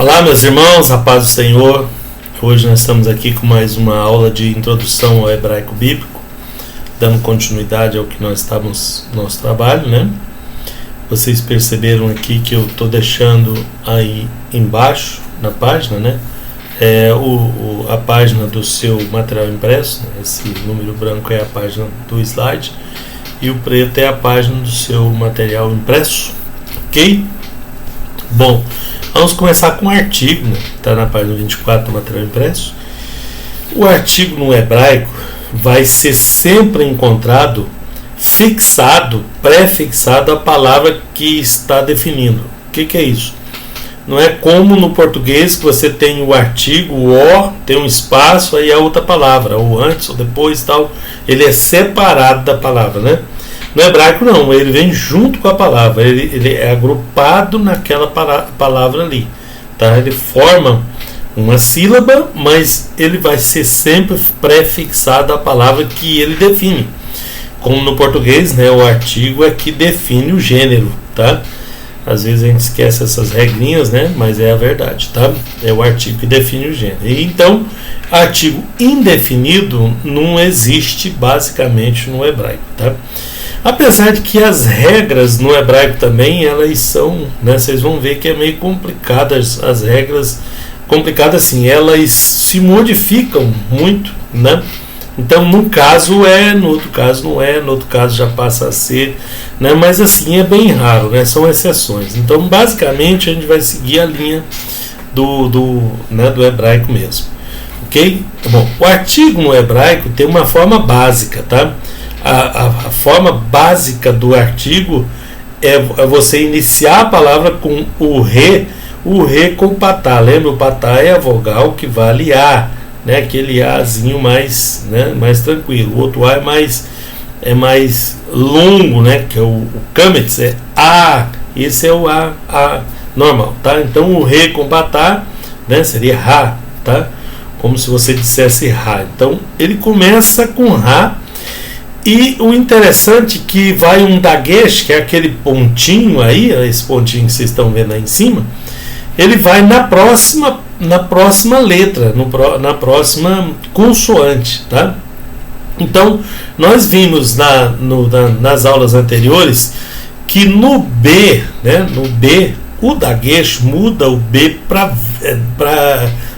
Olá, meus irmãos, a paz do Senhor. Hoje nós estamos aqui com mais uma aula de introdução ao hebraico bíblico, dando continuidade ao que nós estávamos no nosso trabalho, né? Vocês perceberam aqui que eu estou deixando aí embaixo na página, né? A página do seu material impresso, né? Esse número branco é a página do slide e o preto é a página do seu material impresso, ok? Bom, vamos começar com o artigo, né? Está na página 24 do material impresso. O artigo no hebraico vai ser sempre encontrado fixado, pré-fixado a palavra que está definindo. O que é isso? Não é como no português que você tem o artigo, o "o", tem um espaço, aí a outra palavra, ou antes ou depois tal. Ele é separado da palavra, né? No hebraico não, ele vem junto com a palavra, ele é agrupado naquela palavra ali, tá? Ele forma uma sílaba, mas ele vai ser sempre pré-fixado à palavra que ele define. Como no português, né, o artigo é que define o gênero, tá? Às vezes a gente esquece essas regrinhas, né, mas é a verdade, tá? É o artigo que define o gênero. E então, artigo indefinido não existe basicamente no hebraico, tá? Apesar de que as regras no hebraico também, elas são, né, vocês vão ver que é meio complicadas, as regras complicadas assim, elas se modificam muito, né? Então, num caso é, no outro caso não é, no outro caso já passa a ser, né? Mas assim é bem raro, né? São exceções. Então, basicamente, a gente vai seguir a linha do hebraico mesmo, ok? Bom, o artigo no hebraico tem uma forma básica, tá? A forma básica do artigo é você iniciar a palavra com o re com patá. Lembra? O patá é a vogal que vale A, né? Aquele Azinho mais, né, mais tranquilo. O outro A é mais longo, né? Que é o kametz, é A. Esse é o A normal, tá? Então o re com patá, né, seria Ra, tá? Como se você dissesse Ra. Então ele começa com Ra. E o interessante é que vai um dagesh, que é aquele pontinho aí, esse pontinho que vocês estão vendo aí em cima, ele vai na próxima letra, na próxima consoante, tá? Então, nós vimos nas aulas anteriores que no B, né, no B, o dagesh muda o B para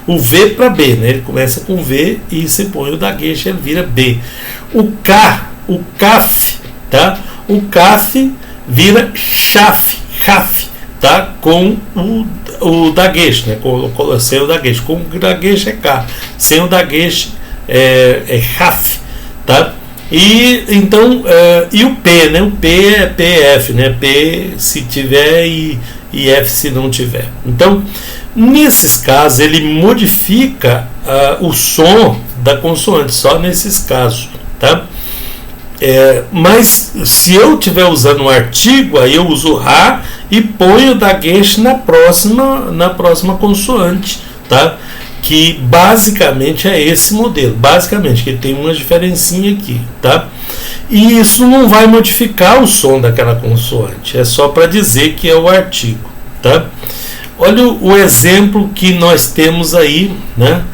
o V para B, né? Ele começa com V e você põe o dagesh, ele vira B. O kaf, tá? O kaf vira chaf, tá? Com o dagesh, né? Sem o dagesh. Com o dagesh é K, sem o dagesh é chaf, tá? E então e o P, né? O P é PF, né? P se tiver e F se não tiver. Então, nesses casos, ele modifica o som da consoante, só nesses casos, tá? Mas se eu estiver usando um artigo, aí eu uso Ra e ponho o dagesh na próxima consoante, tá? Que basicamente é esse modelo, basicamente, que tem uma diferencinha aqui, tá? E isso não vai modificar o som daquela consoante, é só para dizer que é o artigo, tá? Olha o exemplo que nós temos aí, né?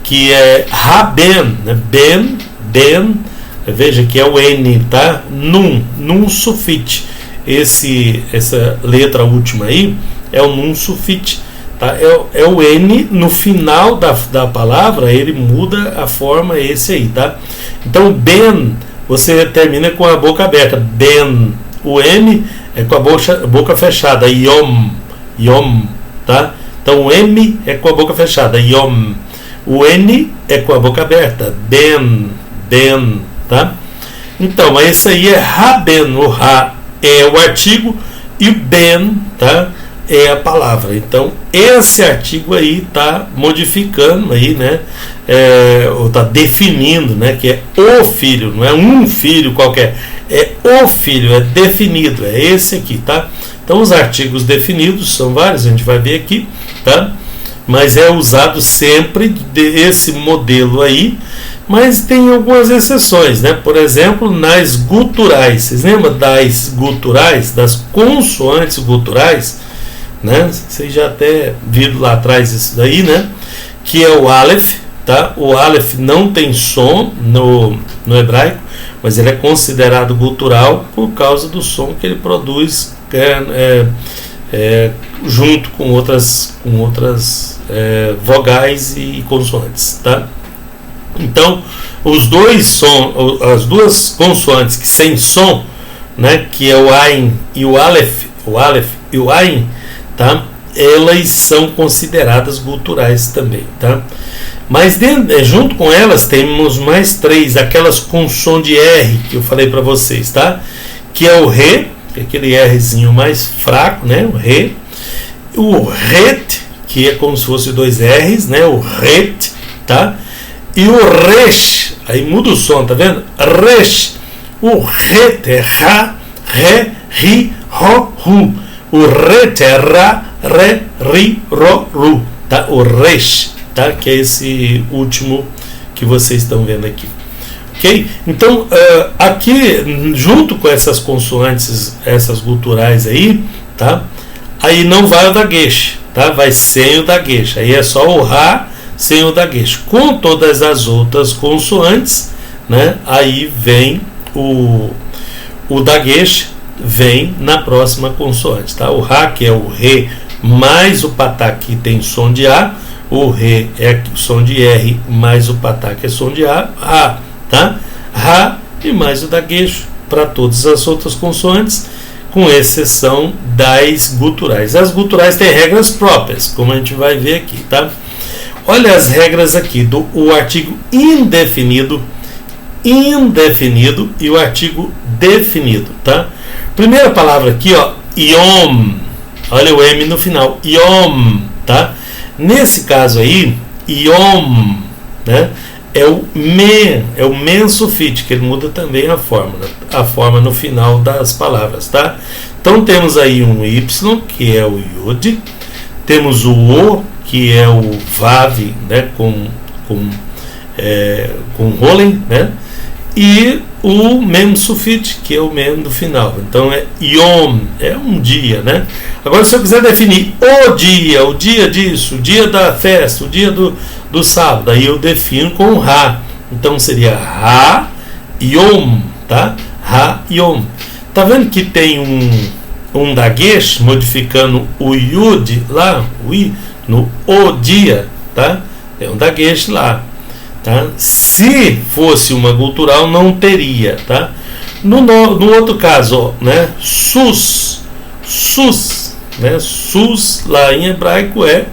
Que é Raben, né? Ben, veja que é o N, tá? Num sufite. Essa letra última aí é o num sufite, tá? É o N no final da palavra, ele muda a forma, esse aí, tá? Então, Ben, você termina com a boca aberta. Ben, o M é com a boca fechada. Yom, tá? Então, o M é com a boca fechada. Yom. O N é com a boca aberta. Ben, tá? Então, esse aí é Raben, o Ra é o artigo e o Ben, tá? É a palavra. Então, esse artigo aí está modificando aí, né? Ou está definindo, né? Que é o filho, não é um filho qualquer, é o filho, é definido, é esse aqui, tá? Então, os artigos definidos são vários, a gente vai ver aqui, tá? Mas é usado sempre esse modelo aí, mas tem algumas exceções, né? Por exemplo, nas guturais. Vocês lembram das guturais, das consoantes guturais? né? Vocês já até viram lá atrás isso daí, né? Que é o Aleph, tá? O Aleph não tem som no hebraico, mas ele é considerado gutural por causa do som que ele produz junto com outras vogais e consoantes, tá? Então, as duas consoantes que sem som, né, que é o Ain e o Aleph e o Ain, tá? Elas são consideradas guturais também, tá? Mas junto com elas temos mais 3, aquelas com som de R que eu falei para vocês, tá? Que é o Re, que é aquele Rzinho mais fraco, né? O Re, o Ret, que é como se fosse 2 R's, né? O Ret, tá? E o Resh, aí muda o som, tá vendo? Resh, o Ret é Ra, Re, Ri, Ro, Ru. O Ret é Ra, Re, Ri, Ro, Ru, tá? O Resh, tá? Que é esse último que vocês estão vendo aqui. Ok? Então, aqui, junto com essas consoantes, essas guturais aí, tá? Aí não vai o daguesh, tá? Vai sem o daguesh. Aí é só o Ra sem o daguesh. Com todas as outras consoantes, né? Aí vem o daguesh, vem na próxima consoante, tá? O Ra, que é o Re mais o Patá, que tem som de A. O Re é som de R mais o Patá, que é som de A. Ra, tá? Ra e mais o daguesh para todas as outras consoantes, com exceção das guturais. As guturais têm regras próprias, como a gente vai ver aqui, tá? Olha as regras aqui do artigo indefinido e o artigo definido, tá? Primeira palavra aqui, ó, Yom. Olha o M no final, Yom, tá? Nesse caso aí, Yom, né? É o men sufixo, que ele muda também a forma no final das palavras, tá? Então temos aí um Y, que é o Yud, temos o O, que é o Vav, né, com Rolen, né? E o mem sufixo, que é o mem do final. Então é Yom, é um dia, né? Agora, se eu quiser definir o dia disso, o dia da festa, o dia do sábado, aí eu defino com Ra. Então seria Ra Yom, tá? Ra Yom. Tá vendo que tem um daguesh modificando o Yud lá, o I, no o dia, tá? Tem um daguesh lá, tá? Se fosse uma gutural, não teria, tá? No outro caso, ó, né? Sus, né? Sus lá em hebraico é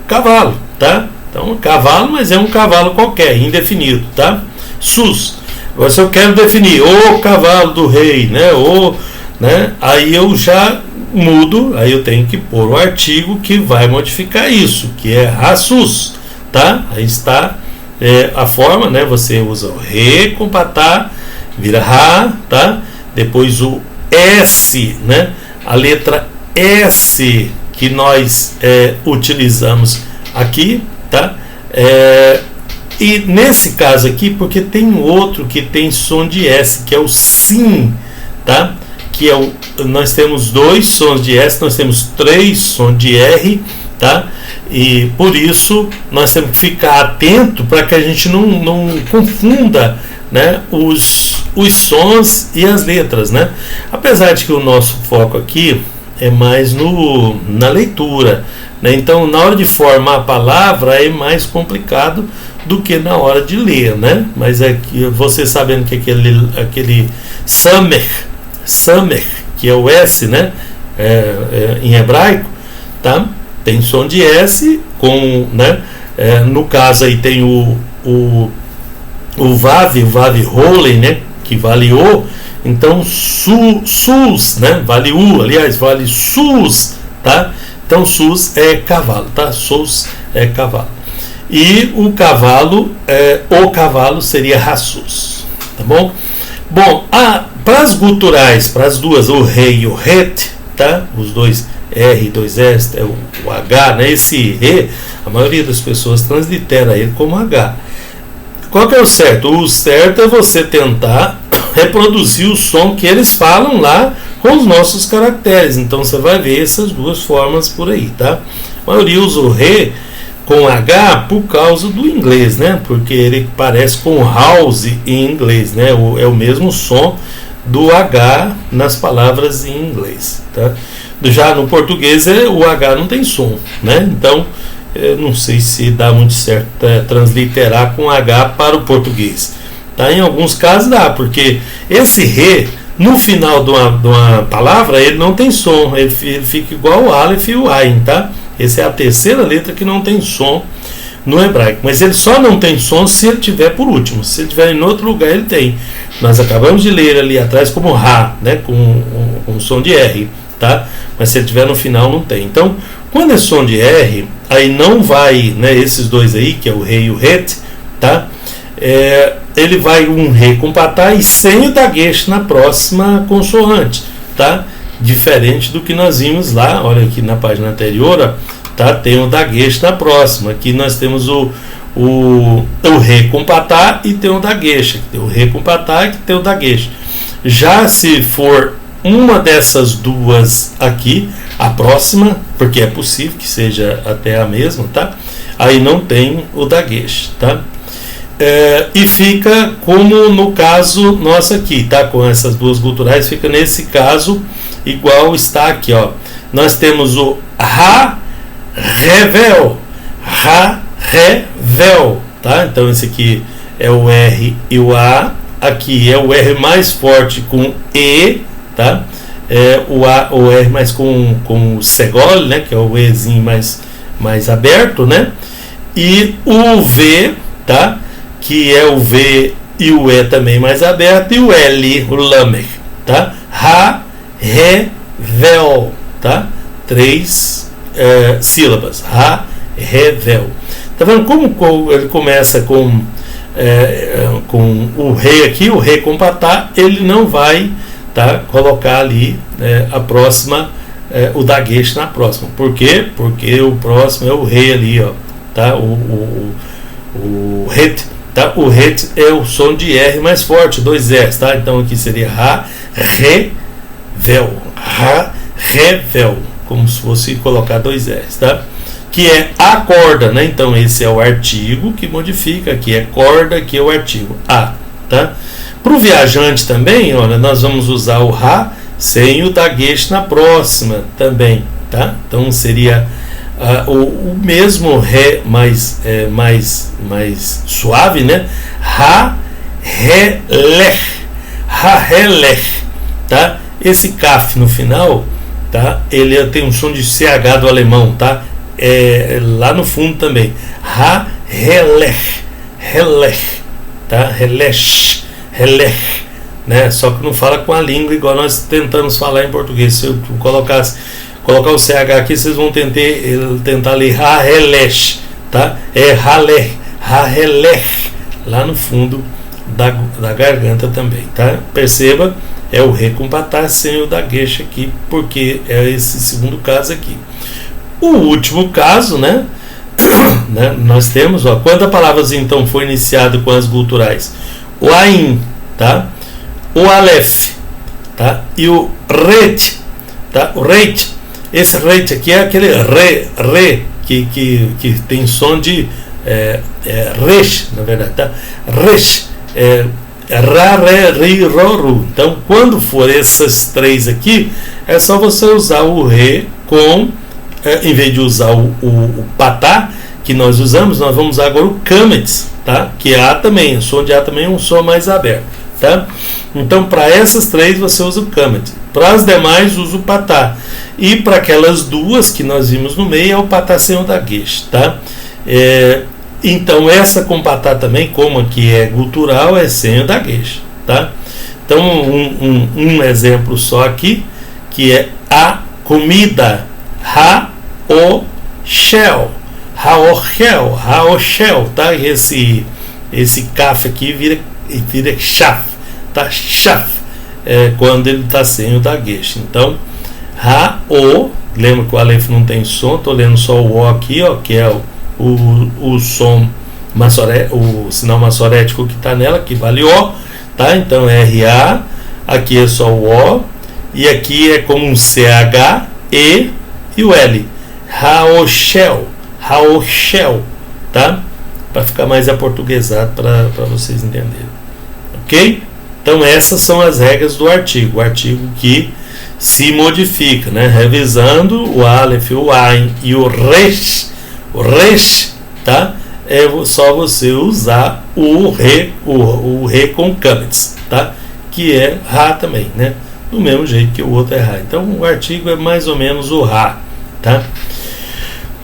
cavalo, tá? Então, cavalo, mas é um cavalo qualquer, indefinido, tá? Sus. Agora, se eu quero definir o cavalo do rei, né? Né? Aí eu já mudo, aí eu tenho que pôr o artigo que vai modificar isso, que é Rassus, tá? Aí está a forma, né? Você usa o Re com Patá, vira Ra, tá? Depois o S, né? A letra S que nós utilizamos aqui, tá? E nesse caso aqui, porque tem outro que tem som de S, que é o Sim, tá? Que nós temos 2 sons de S, nós temos 3 sons de R, tá? E por isso nós temos que ficar atento para que a gente não confunda, né, os sons e as letras, né? Apesar de que o nosso foco aqui é mais na leitura, né? Então, na hora de formar a palavra é mais complicado do que na hora de ler, né? Mas você sabendo que aquele samer, que é o S, né? Em hebraico, tá? Tem som de S com, né? No caso aí tem o Vav Rolen, né? Que vale O. Então sus, né? Vale U, aliás, vale sus, tá? Então sus é cavalo, tá? Sus é cavalo. E o cavalo seria Rassus, tá bom? Bom, para as guturais, para as duas, o Re e o Het, tá? Os dois R e 2 S, o H, né? Esse Re, a maioria das pessoas translitera ele como H. Qual que é o certo? O certo é você tentar reproduzir o som que eles falam lá com os nossos caracteres. Então você vai ver essas duas formas por aí, tá? A maioria usa o re com H por causa do inglês, né? Porque ele parece com house em inglês, né? É o mesmo som do H nas palavras em inglês, tá? Já no português o H não tem som, né? Então eu não sei se dá muito certo transliterar com H para o português, tá? Em alguns casos dá, porque esse re no final de uma palavra ele não tem som, ele fica igual o Aleph e o Ain, tá? Essa é a terceira letra que não tem som no hebraico, mas ele só não tem som se ele tiver por último. Se ele tiver em outro lugar, ele tem. Nós acabamos de ler ali atrás como Ra, né, com som de R, tá? Mas se ele tiver no final, não tem. Então, quando é som de R, aí não vai, né, esses dois aí, que é o Re e o Het, tá? Ele vai um Re com patá e sem o daguesh na próxima consoante, tá? Diferente do que nós vimos lá, olha aqui na página anterior, tá? Tem o daguesh na próxima. Aqui nós temos o Re com patá e tem o daguesh. Tem o Re com patá e tem o daguesh. Já se for uma dessas duas aqui, a próxima, porque é possível que seja até a mesma, tá? Aí não tem o daguesh, tá? E fica como no caso nosso aqui, tá? Com essas duas guturais, fica nesse caso igual está aqui, ó. Nós temos o Ra, Revel, Ra, Revel, tá? Então esse aqui é o R e o A. Aqui é o R mais forte com E, tá? O R mais com o segol, né? Que é o Ezinho mais aberto, né? E o V, tá? Que é o V e o E também mais aberto, e o L, o Lamer, tá? Ra, Re, Vel, tá? 3 sílabas. Ra, Re, Vel. Tá vendo como ele começa com o Re aqui, o Re com patá, ele não vai, tá, colocar ali a próxima, o daguesh na próxima. Por quê? Porque o próximo é o Re ali, ó, tá? O Het, tá? O Het é o som de R mais forte, 2 R's, tá? Então aqui seria Ra, Re, Vel, Ra, Re, Vel, como se fosse colocar 2 R's, tá? Que é a corda, né? Então esse é o artigo que modifica, aqui é corda, aqui é o artigo a, tá? Para o viajante também, olha, nós vamos usar o Ra sem o daguesh na próxima também, tá? Então seria o mesmo Ré mais suave, né? Ra, Re, Lech, Ra, Re, Lech, tá? Esse Kaf no final, tá? Ele tem um som de CH do alemão, tá? Lá no fundo também. Ra, Relech, Relech, tá? Relech, Relech, né? Só que não fala com a língua igual nós tentamos falar em português. Se eu colocar o CH aqui, vocês vão tentar ler Ra, Relech, tá? É Ralech, Ra, Relech, lá no fundo da garganta também, tá? Perceba, é o Re com patá sem o daguesh aqui, porque é esse segundo caso aqui. O último caso, né? Nós temos, ó, quando a palavra então foi iniciada com as guturais, o Ain, tá? O Aleph, tá? E o Ret, tá? O Reit, esse Reit aqui é aquele Re que tem som de Resh, na verdade, tá? Resh, Ra, Re, Ri, Ro, Ru. Então, quando for essas três aqui, é só você usar o Re com, em vez de usar o patá que nós usamos, nós vamos usar agora o Kametz, tá? Que é A também, o som de A também é um som mais aberto, tá? Então, para essas três você usa o Kametz. Para as demais, usa o patá. E para aquelas duas que nós vimos no meio, é o patá sem o daguesh, tá? Então, essa com patá também, como aqui é gutural, é sem o daguesh, tá? Então, um exemplo só aqui, que é a comida, Ha-o-shel, Ha-o-shel, Ha-o-shel, tá? E esse kaf aqui vira shaf, tá? Shaf, quando ele está sem o daguesh. Então, Ha-o, lembra que o Aleph não tem som, estou lendo só o O aqui, ó, que é o som o sinal maçorético que está nela, que vale O, tá? Então R-A, aqui é só o O, e aqui é como um CH, E e o L. Haoshel, tá? Para ficar mais aportuguesado para vocês entenderem. Ok? Então essas são as regras do artigo. O artigo que se modifica, né? Revisando o Aleph, o Ain e o Resh, tá? É só você usar o Re com Kametz, tá? Que é Ra também, né? Do mesmo jeito que o outro é Ra. Então o artigo é mais ou menos o Ra, tá?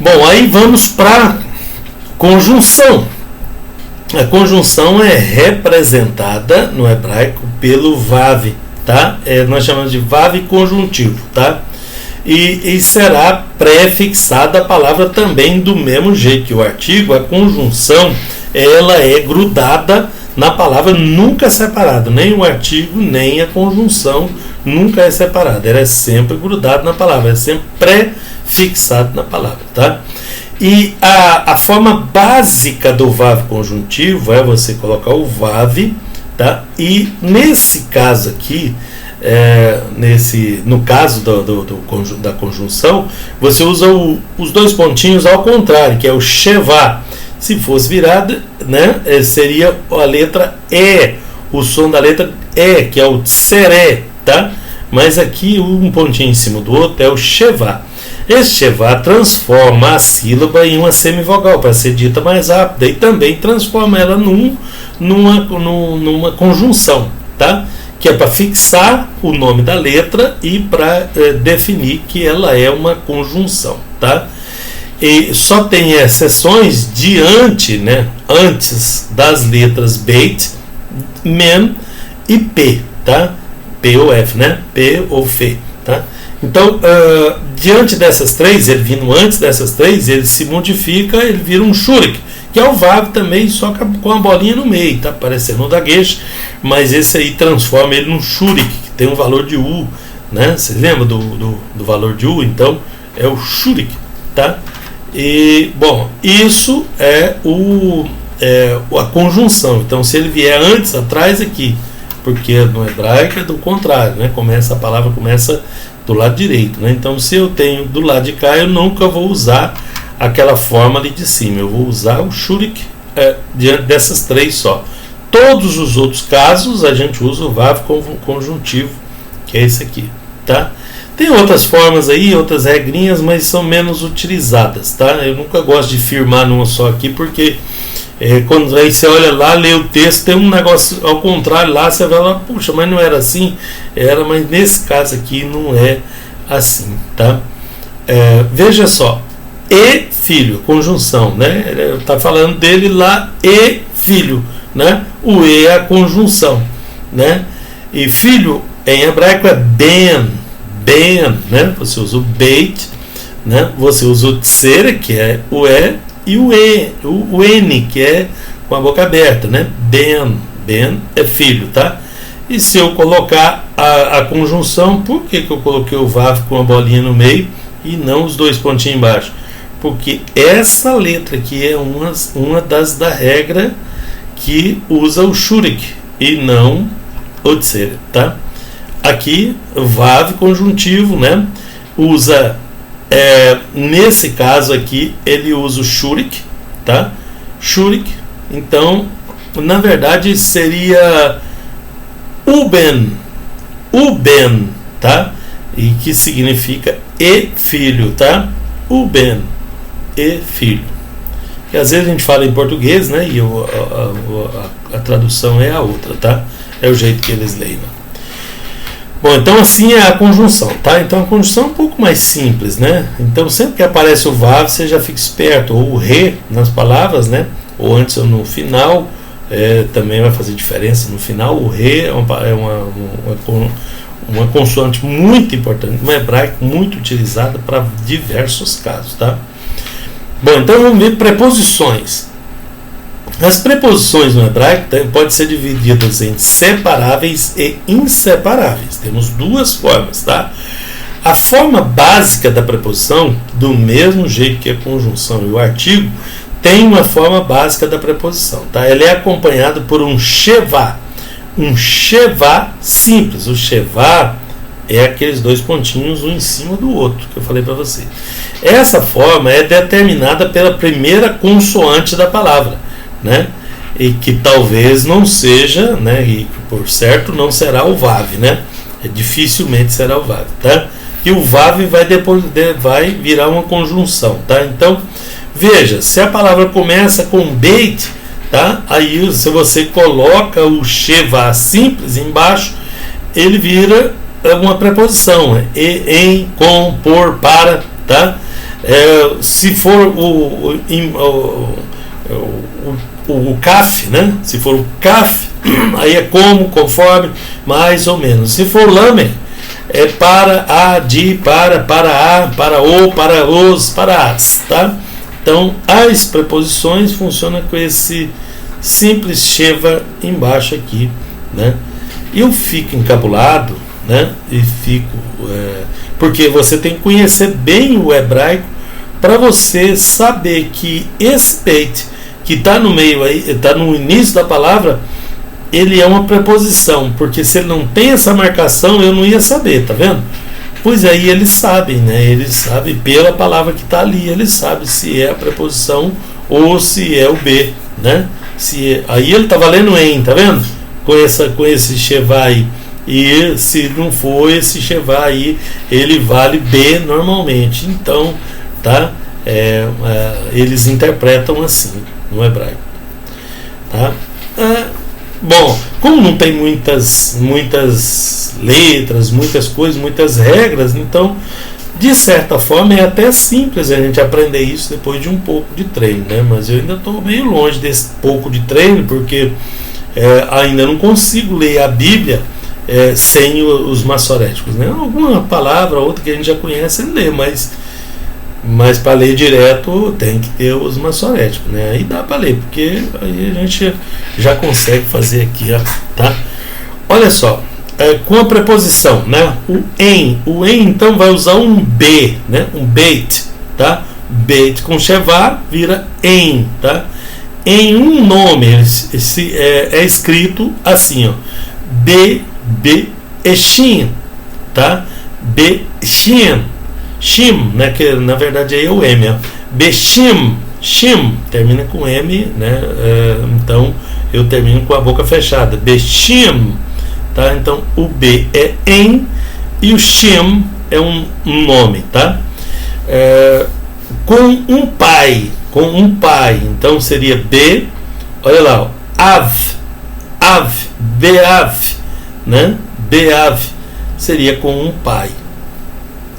Bom, aí vamos para conjunção. A conjunção é representada no hebraico pelo Vav, tá? Nós chamamos de Vav conjuntivo, tá? E será prefixada a palavra também do mesmo jeito que o artigo. A conjunção, ela é grudada na palavra, nunca separada. Nem o artigo, nem a conjunção nunca é separada. Ela é sempre grudada na palavra, é sempre prefixada na palavra, tá? E a forma básica do Vav conjuntivo é você colocar o Vav, tá? E nesse caso aqui, no caso da conjunção, você usa os dois pontinhos ao contrário, que é o Shevá. Se fosse virada, né, seria a letra E, o som da letra E, que é o Tseré, tá? Mas aqui um pontinho em cima do outro é o Shevá. Esse Shevá transforma a sílaba em uma semivogal para ser dita mais rápida e também transforma ela numa conjunção, tá? Que é para fixar o nome da letra e para definir que ela é uma conjunção, tá? E só tem exceções né, antes das letras Beit, Mem e P, tá? P ou F, né? P ou F, tá? Então, diante dessas três, ele vindo antes dessas três, ele se modifica, ele vira um Shurik, que é o Vav também, só com a bolinha no meio, tá? Parecendo um Dagesh, mas esse aí transforma ele num Shurik, que tem um valor de U, né? Você lembra do valor de U? Então, é o Shurik, tá? E, bom, isso é a conjunção. Então, se ele vier antes, atrás aqui, porque no hebraico é do contrário, né? A palavra começa do lado direito, né? Então, se eu tenho do lado de cá, eu nunca vou usar aquela forma ali de cima. Eu vou usar o Shurik diante dessas três só. Todos os outros casos a gente usa o Vav conjuntivo, que é esse aqui, tá? Tem outras formas aí, outras regrinhas, mas são menos utilizadas, tá? Eu nunca gosto de firmar numa só aqui, porque quando aí você olha lá, lê o texto, tem um negócio ao contrário lá, você vai lá, puxa, mas não era assim? Era, mas nesse caso aqui não é assim, tá? Veja só, e filho, conjunção, né? Está falando dele lá, e filho, né? O e é a conjunção, né? E filho em hebraico é ben, né? Você usa o beit, né? Você usa o tser, que é o e, e o n, que é com a boca aberta, né? Ben é filho, tá? E se eu colocar a conjunção, por que eu coloquei o Vav com a bolinha no meio e não os dois pontinhos embaixo? Porque essa letra aqui é uma das da regra que usa o Shurik e não o Tser, tá? Aqui, Vav conjuntivo, né? Usa, nesse caso aqui, ele usa o Shurik, tá? Shurik, então, na verdade, seria Uben, tá? E que significa e filho, tá? Uben, e filho. E às vezes a gente fala em português, né? E a tradução é a outra, tá? É o jeito que eles leem. Bom, então assim é a conjunção, tá? Então a conjunção é um pouco mais simples, né? Então sempre que aparece o Vav, você já fica esperto. Ou o Re nas palavras, né? Ou antes ou no final, também vai fazer diferença. No final, o Re é uma consoante muito importante, no hebraico, muito utilizada para diversos casos, tá? Bom, então vamos ver preposições. As preposições no hebraico podem ser divididas em separáveis e inseparáveis. Temos duas formas, tá? A forma básica da preposição, do mesmo jeito que a conjunção e o artigo, tem uma forma básica da preposição, tá? Ela é acompanhada por um shevá simples. O shevá é aqueles dois pontinhos um em cima do outro que eu falei para você. Essa forma é determinada pela primeira consoante da palavra, né? E que talvez não seja, né? E por certo não será o VAV, né? Dificilmente será o VAV, tá? E o VAV vai virar uma conjunção, tá? Então veja, se a palavra começa com beit, tá? Aí se você coloca o sheva simples embaixo, ele vira uma preposição, em, com, por, para, tá? Se for o kaf, né? Se for o kaf, aí é como, conforme, mais ou menos. Se for lamer, é para, a, de, para a, para o, para os, para as, tá? Então as preposições funcionam com esse simples sheva embaixo aqui, né? Eu fico encabulado, né? E fico porque você tem que conhecer bem o hebraico para você saber que esse beit que está no meio aí, está no início da palavra, ele é uma preposição, porque se ele não tem essa marcação eu não ia saber, tá vendo? Pois aí eles sabem, né? Eles sabem pela palavra que está ali, eles sabem se é a preposição ou se é o B, né? Aí ele está valendo em, tá vendo? Com esse sheva aí. E se não for esse sheva aí, ele vale B normalmente. Então, tá? Eles interpretam assim no hebraico, tá? Bom, como não tem muitas letras, muitas coisas, muitas regras, então de certa forma é até simples a gente aprender isso depois de um pouco de treino, né? Mas eu ainda estou meio longe desse pouco de treino, porque ainda não consigo ler a Bíblia sem os maçoréticos, né? Alguma palavra ou outra que a gente já conhece lê, mas para ler direto tem que ter os maçoréticos, né? Aí dá para ler, porque aí a gente já consegue fazer aqui, ó, tá? Olha só, com a preposição, né? O em então vai usar um B, né? Um beit, tá? Beit com sheva vira em, tá? Em um nome é escrito assim, ó, Eshim, tá? Shim, né, que na verdade aí é o M, ó. Beshim, Shim, termina com M, né? Então eu termino com a boca fechada. Beshim, tá? Então o B é em e o Shim é um nome, tá? Com um pai, então seria B, olha lá, ó, Beav, né? Beav seria com um pai.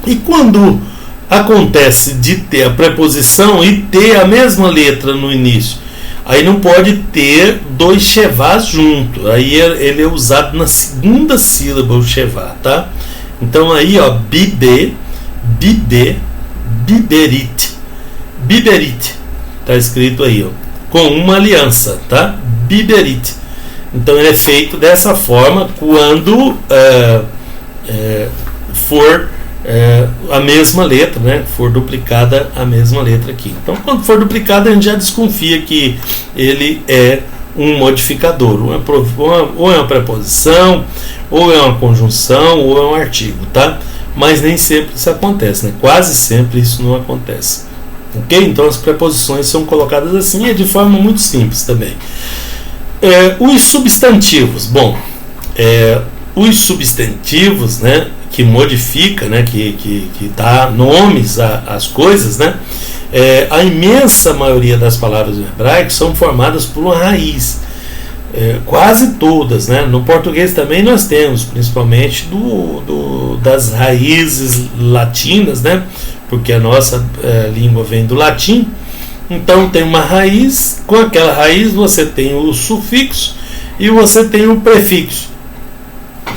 E quando acontece de ter a preposição e ter a mesma letra no início, aí não pode ter dois shevás junto. Aí ele é usado na segunda sílaba, o shevá, tá? Então aí, ó, biberit, tá escrito aí, ó, com uma aliança, tá? Biberit. Então ele é feito dessa forma quando for a mesma letra, né? For duplicada a mesma letra aqui. Então, quando for duplicada, a gente já desconfia que ele é um modificador, ou é uma preposição, ou é uma conjunção, ou é um artigo, tá? Mas nem sempre isso acontece, né? Quase sempre isso não acontece. Ok? Então as preposições são colocadas assim, e de forma muito simples também. Os substantivos, bom, os substantivos, né, que modifica, né, que dá nomes às coisas, né, a imensa maioria das palavras do hebraico são formadas por uma raiz, quase todas, né. No português também nós temos, principalmente das raízes latinas, né, porque a nossa língua vem do latim. Então tem uma raiz, com aquela raiz você tem o sufixo e você tem o prefixo,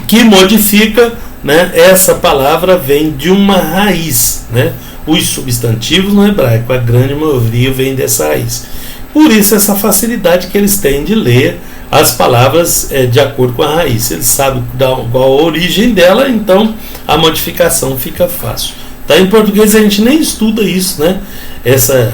que modifica, né, essa palavra vem de uma raiz, né? Os substantivos no hebraico, a grande maioria vem dessa raiz. Por isso essa facilidade que eles têm de ler as palavras de acordo com a raiz. Eles sabem qual a origem dela, então a modificação fica fácil, Tá? Em português a gente nem estuda isso, né?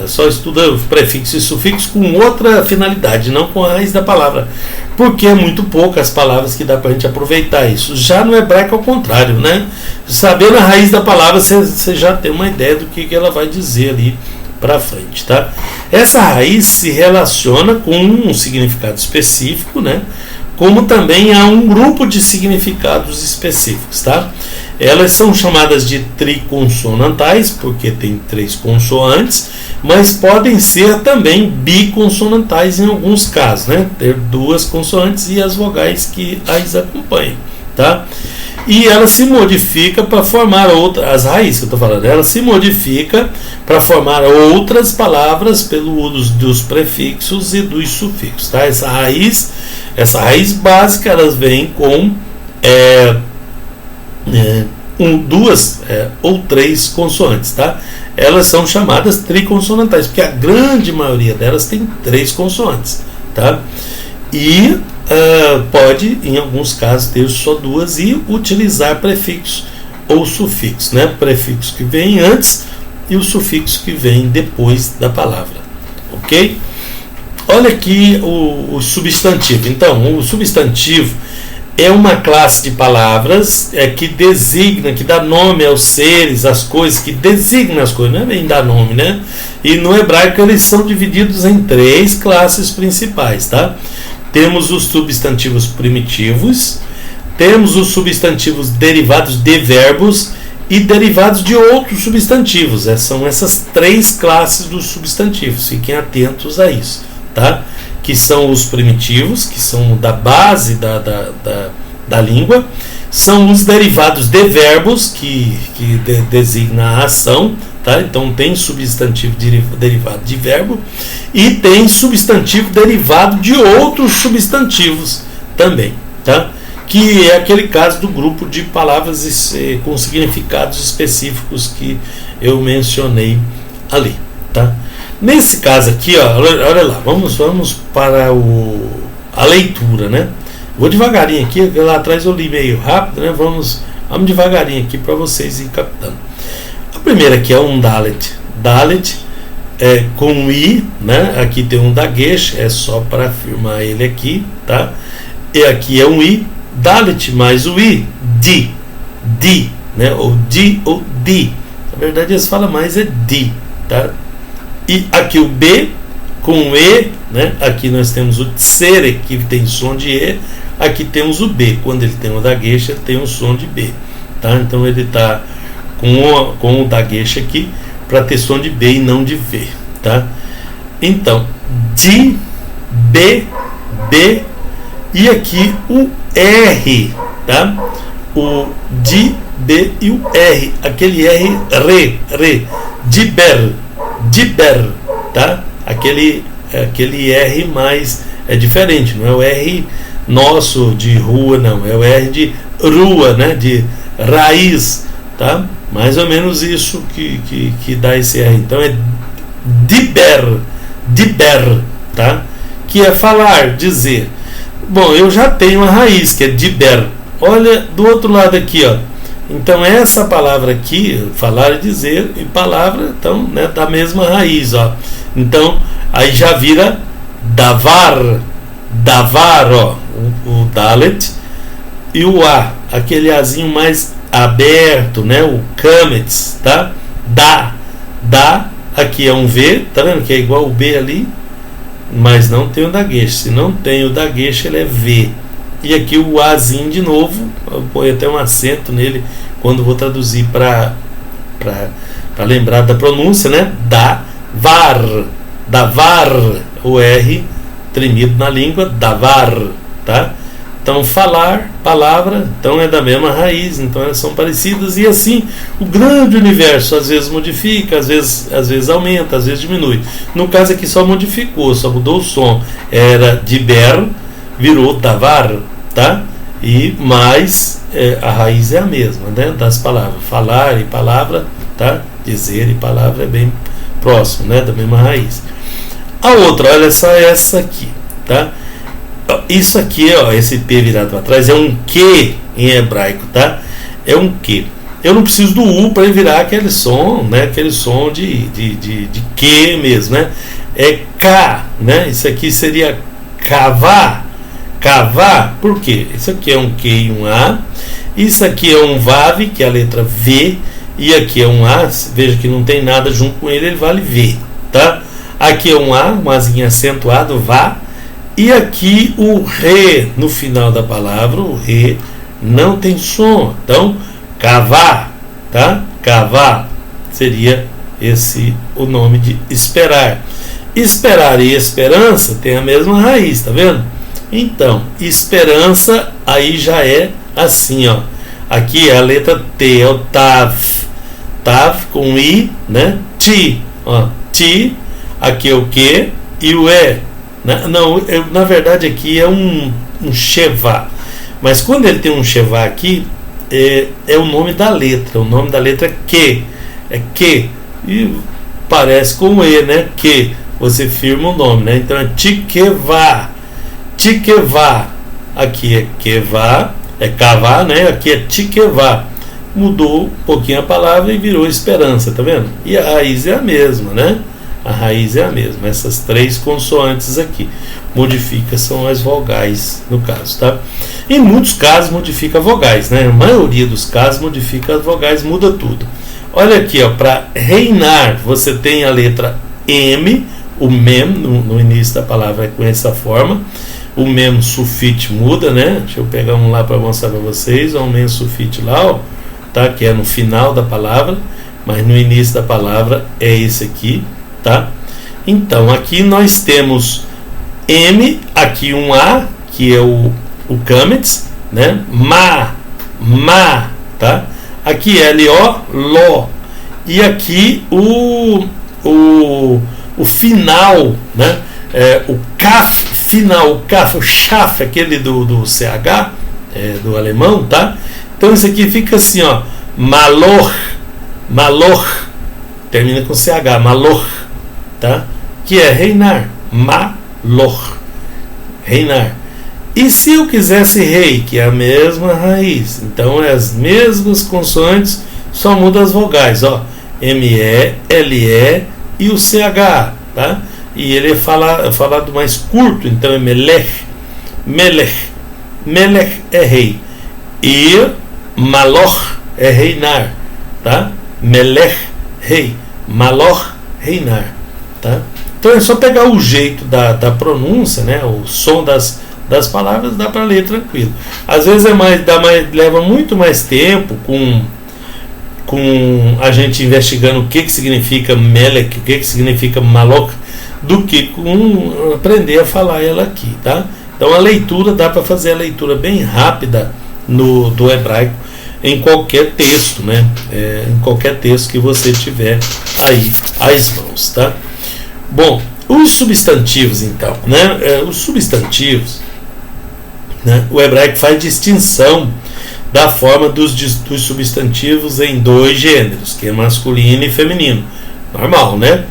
Só estuda prefixo e sufixo com outra finalidade, não com a raiz da palavra, porque é muito poucas palavras que dá para a gente aproveitar isso. Já no hebraico, ao contrário, né? Sabendo a raiz da palavra, você já tem uma ideia do que ela vai dizer ali para frente, tá? Essa raiz se relaciona com um significado específico, né? Como também há um grupo de significados específicos, tá? Elas são chamadas de triconsonantais, porque tem 3 consoantes, mas podem ser também biconsonantais em alguns casos, né? Ter 2 consoantes e as vogais que as acompanham, tá? E ela se modifica para formar as raízes que eu estou falando, ela se modifica para formar outras palavras pelo uso dos prefixos e dos sufixos, tá? Essa raiz básica, elas vêm com 2 ou 3 consoantes, tá? Elas são chamadas triconsonantais, porque a grande maioria delas tem 3 consoantes, tá? E pode, em alguns casos, ter só 2 e utilizar prefixo ou sufixo, né? Prefixo que vem antes e o sufixo que vem depois da palavra, ok? Olha aqui o substantivo. Então, o substantivo é uma classe de palavras que designa, que dá nome aos seres, às coisas, que designa as coisas, não é bem dar nome, né? E no hebraico eles são divididos em 3 classes principais, tá? Temos os substantivos primitivos, temos os substantivos derivados de verbos e derivados de outros substantivos. São essas 3 classes dos substantivos, fiquem atentos a isso, tá? Que são os primitivos, que são da base da língua, são os derivados de verbos, que designa a ação, tá? Então tem substantivo derivado de verbo e tem substantivo derivado de outros substantivos também, tá? Que é aquele caso do grupo de palavras com significados específicos que eu mencionei ali, tá? Nesse caso aqui, ó, olha lá, vamos para a leitura, né? Vou devagarinho aqui, lá atrás eu li meio rápido, né? Vamos devagarinho aqui para vocês ir captando. A primeira aqui é um Dalet. Dalet é com I, né? Aqui tem um Dagesh, é só para afirmar ele aqui, tá? E aqui é um I, Dalet mais o I, Di, né? Ou Di ou Di. Na verdade eles falam mais Di, tá? E aqui o B com o E, né? Aqui nós temos o Tsere, que tem som de E. Aqui temos o B, quando ele tem o Dagesh, ele tem um som de B, tá? Então ele está com o Dagesh aqui para ter som de B e não de V, tá? Então, Di, B, e aqui o R, tá? O Di, B e o R, aquele R, Diber, tá? Aquele R mais diferente, não é o R nosso de rua, não, é o R de rua, né? De raiz, tá? Mais ou menos isso que dá esse R. Então é Diber, tá? Que é falar, dizer. Bom, eu já tenho a raiz, que é Diber. Olha do outro lado aqui, ó. Então essa palavra aqui, falar e dizer, e palavra, então, né, da mesma raiz, ó. Então aí já vira davar, ó, o Dalet, e o A, aquele Azinho mais aberto, né, o Kametz, tá? Dá, aqui é um V, tá vendo que é igual o B ali, mas não tem o Dagesh. Se não tem o Dagesh, ele é V. E aqui o Azinho de novo, eu ponho até um acento nele quando vou traduzir para lembrar da pronúncia, né? Davar, o R tremido na língua, davar, tá? Então falar, palavra, então é da mesma raiz, então elas são parecidas, e assim o grande universo às vezes modifica, às vezes aumenta, às vezes diminui. No caso aqui só modificou, só mudou o som, era Diber, virou davar, tá? E mais a raiz é a mesma, né? Das palavras, falar e palavra, tá? Dizer e palavra é bem próximo, né? Da mesma raiz. A outra, olha só essa aqui, tá? Isso aqui, ó, esse P virado para trás é um que em hebraico, tá? É um que. eu não preciso do U para virar aquele som, né? Aquele som de que mesmo, né? É K, né? Isso aqui seria cavar. Cavar, por quê? Isso aqui é um Q e um A. Isso aqui é um VAV, que é a letra V. E aqui é um A. Veja que não tem nada junto com ele vale V, tá? Aqui é um A, um Azinho acentuado, vá. E aqui o Re no final da palavra, o Re não tem som. Então, cavar, tá? Cavar seria esse o nome de esperar. Esperar e esperança tem a mesma raiz, tá vendo? Então, esperança aí já é assim, ó. Aqui é a letra T, é o Tav. Tav com I, né? Ti, ó. Ti. Aqui é o Q e o E. Não, na verdade aqui é um Sheva. Mas quando ele tem um Sheva aqui, é o nome da letra. O nome da letra é Q. É Q. E parece com o E, né? Q. Você firma o nome, né? Então é Tikevá. Tikevá. Aqui é Kevá. É Kavá, né? Aqui é Tikevá. Mudou um pouquinho a palavra e virou esperança, tá vendo? E a raiz é a mesma, né? A raiz é a mesma. Essas três consoantes aqui. Modifica são as vogais, no caso, tá? Em muitos casos modifica vogais, né? A maioria dos casos modifica as vogais, muda tudo. Olha aqui, ó, para reinar, você tem a letra M, o mem no início da palavra é com essa forma. O mem sulfite muda, né? Deixa eu pegar um lá para mostrar para vocês. O mem sulfite lá, ó, tá? Que é no final da palavra, mas no início da palavra é esse aqui, tá? Então aqui nós temos M, aqui um A, que é o Kametz, né? Ma, tá? Aqui L-O, Ló. E aqui o final, né? O Kaf final, o Kaf, o Schaf, aquele do CH, do alemão, tá? Então isso aqui fica assim, ó, Malor, termina com CH, Malor, tá? Que é reinar, Malor, reinar. E se eu quisesse rei, que é a mesma raiz, então é as mesmas consoantes, só muda as vogais, ó, M-E, L-E e o CH, tá? E ele é falado mais curto, então é Melech, Melech é rei, e Malor é reinar, tá? Melech, rei, Malor, reinar, tá? Então é só pegar o jeito da pronúncia, né? O som das palavras, dá para ler tranquilo. Às vezes leva muito mais tempo com a gente investigando o que significa Melech, o que significa Malok, do que com aprender a falar ela aqui, tá? Então a leitura, dá para fazer a leitura bem rápida do hebraico em qualquer texto, né? Em qualquer texto que você tiver aí às mãos, tá? Bom, os substantivos então, né? Os substantivos, né? O hebraico faz distinção da forma dos substantivos em dois gêneros, que é masculino e feminino, normal, né?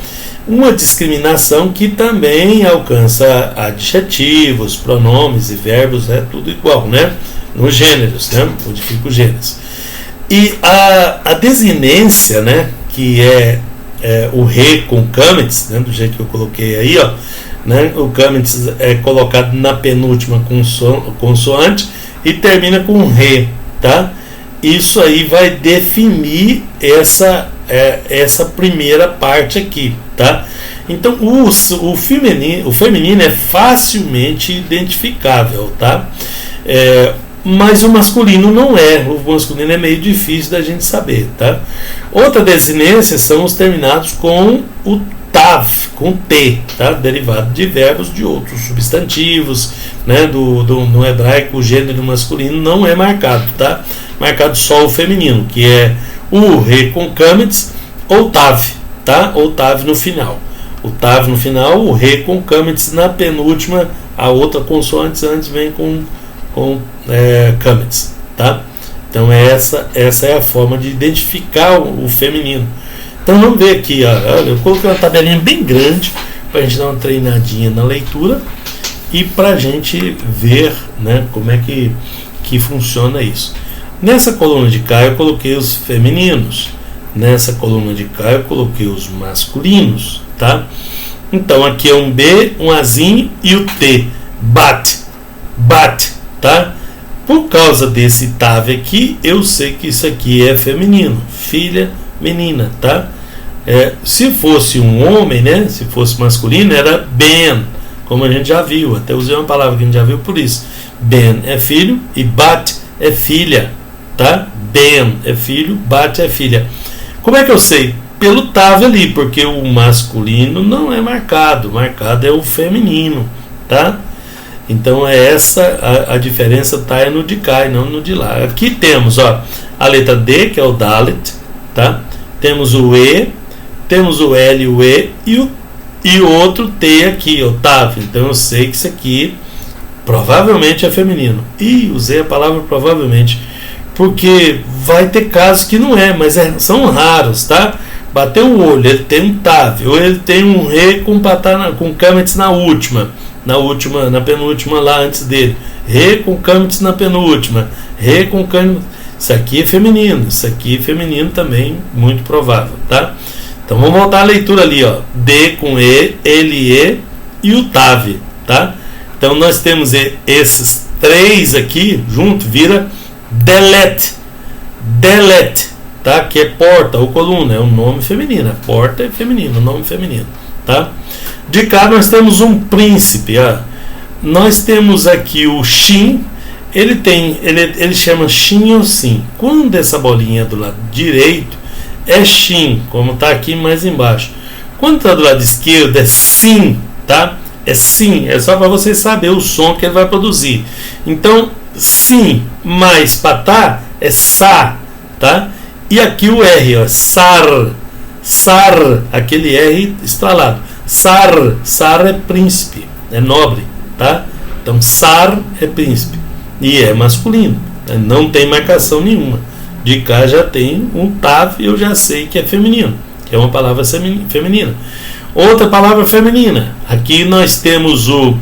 Uma discriminação que também alcança adjetivos, pronomes e verbos, é tudo igual, né? Nos gêneros, né? Modifica os gêneros. E a desinência, né? Que é o re com Kametz, né? Do jeito que eu coloquei aí, ó, né? O Kametz é colocado na penúltima consoante e termina com re, tá? Isso aí vai definir essa primeira parte aqui, tá? Então o feminino é facilmente identificável, tá? Mas o masculino não é. O masculino é meio difícil da gente saber, tá? Outra desinência são os terminados com o tav, com T, tá? Derivado de verbos de outros substantivos, né? No hebraico o gênero masculino não é marcado, tá? Marcado só o feminino, que é o re com Kametz ou tav, tá? Ou tav no final. O tav no final, o re com Kametz na penúltima, a outra consoante antes vem com Kametz, tá? Então essa é a forma de identificar o feminino. Então vamos ver aqui, ó, eu coloquei uma tabelinha bem grande para a gente dar uma treinadinha na leitura e para a gente ver, né, como é que funciona isso. Nessa coluna de cá eu coloquei os femininos. Nessa coluna de cá eu coloquei os masculinos, tá? Então aqui é um B, um Azinho e o T. Bate, bate, tá? Por causa desse TAV aqui, eu sei que isso aqui é feminino. Filha, menina, tá? Se fosse um homem, né? Se fosse masculino, era Ben, como a gente já viu. Até usei uma palavra que a gente já viu por isso. Ben é filho e Bat é filha, tá? Ben é filho, Bat é filha. Como é que eu sei? Pelo TAV ali, porque o masculino não é marcado. Marcado é o feminino, tá? Então é essa a diferença, tá? É no de cá e não no de lá. Aqui temos, ó, a letra D, que é o Dalit, tá? Temos o E, temos o L, o E e o outro T aqui, o TAV. Então eu sei que isso aqui provavelmente é feminino. E usei a palavra provavelmente, porque vai ter casos que não é, mas são raros, tá? Bateu o olho, ele tem um TAV, ou ele tem um Re com Câmetz na penúltima lá antes dele. Re com Câmetz na penúltima. Re com Câmetz. Isso aqui é feminino. Isso aqui é feminino também, muito provável, tá? Então vamos voltar à leitura ali, ó. D com E, L, E o TAV, tá? Então nós temos esses três aqui junto, vira Delete. Delete, tá? Que é porta ou coluna, é um nome feminino. A porta é feminino, nome feminino, tá? De cá nós temos um príncipe, ó. Nós temos aqui o Shin. Ele chama Shin ou Sim. Quando essa bolinha do lado direito é Shin, como está aqui mais embaixo. Quando está do lado esquerdo é Sim, tá? É Sim, é só para você saber o som que ele vai produzir. Então, Sim mais patá é Sa, tá? E aqui o R, ó, Sar, Sar, aquele R estralado. Sar é príncipe, é nobre, tá? Então Sar é príncipe e é masculino, né? Não tem marcação nenhuma. De cá já tem um TAV e eu já sei que é feminino, que é uma palavra feminina. Outra palavra feminina, aqui nós temos o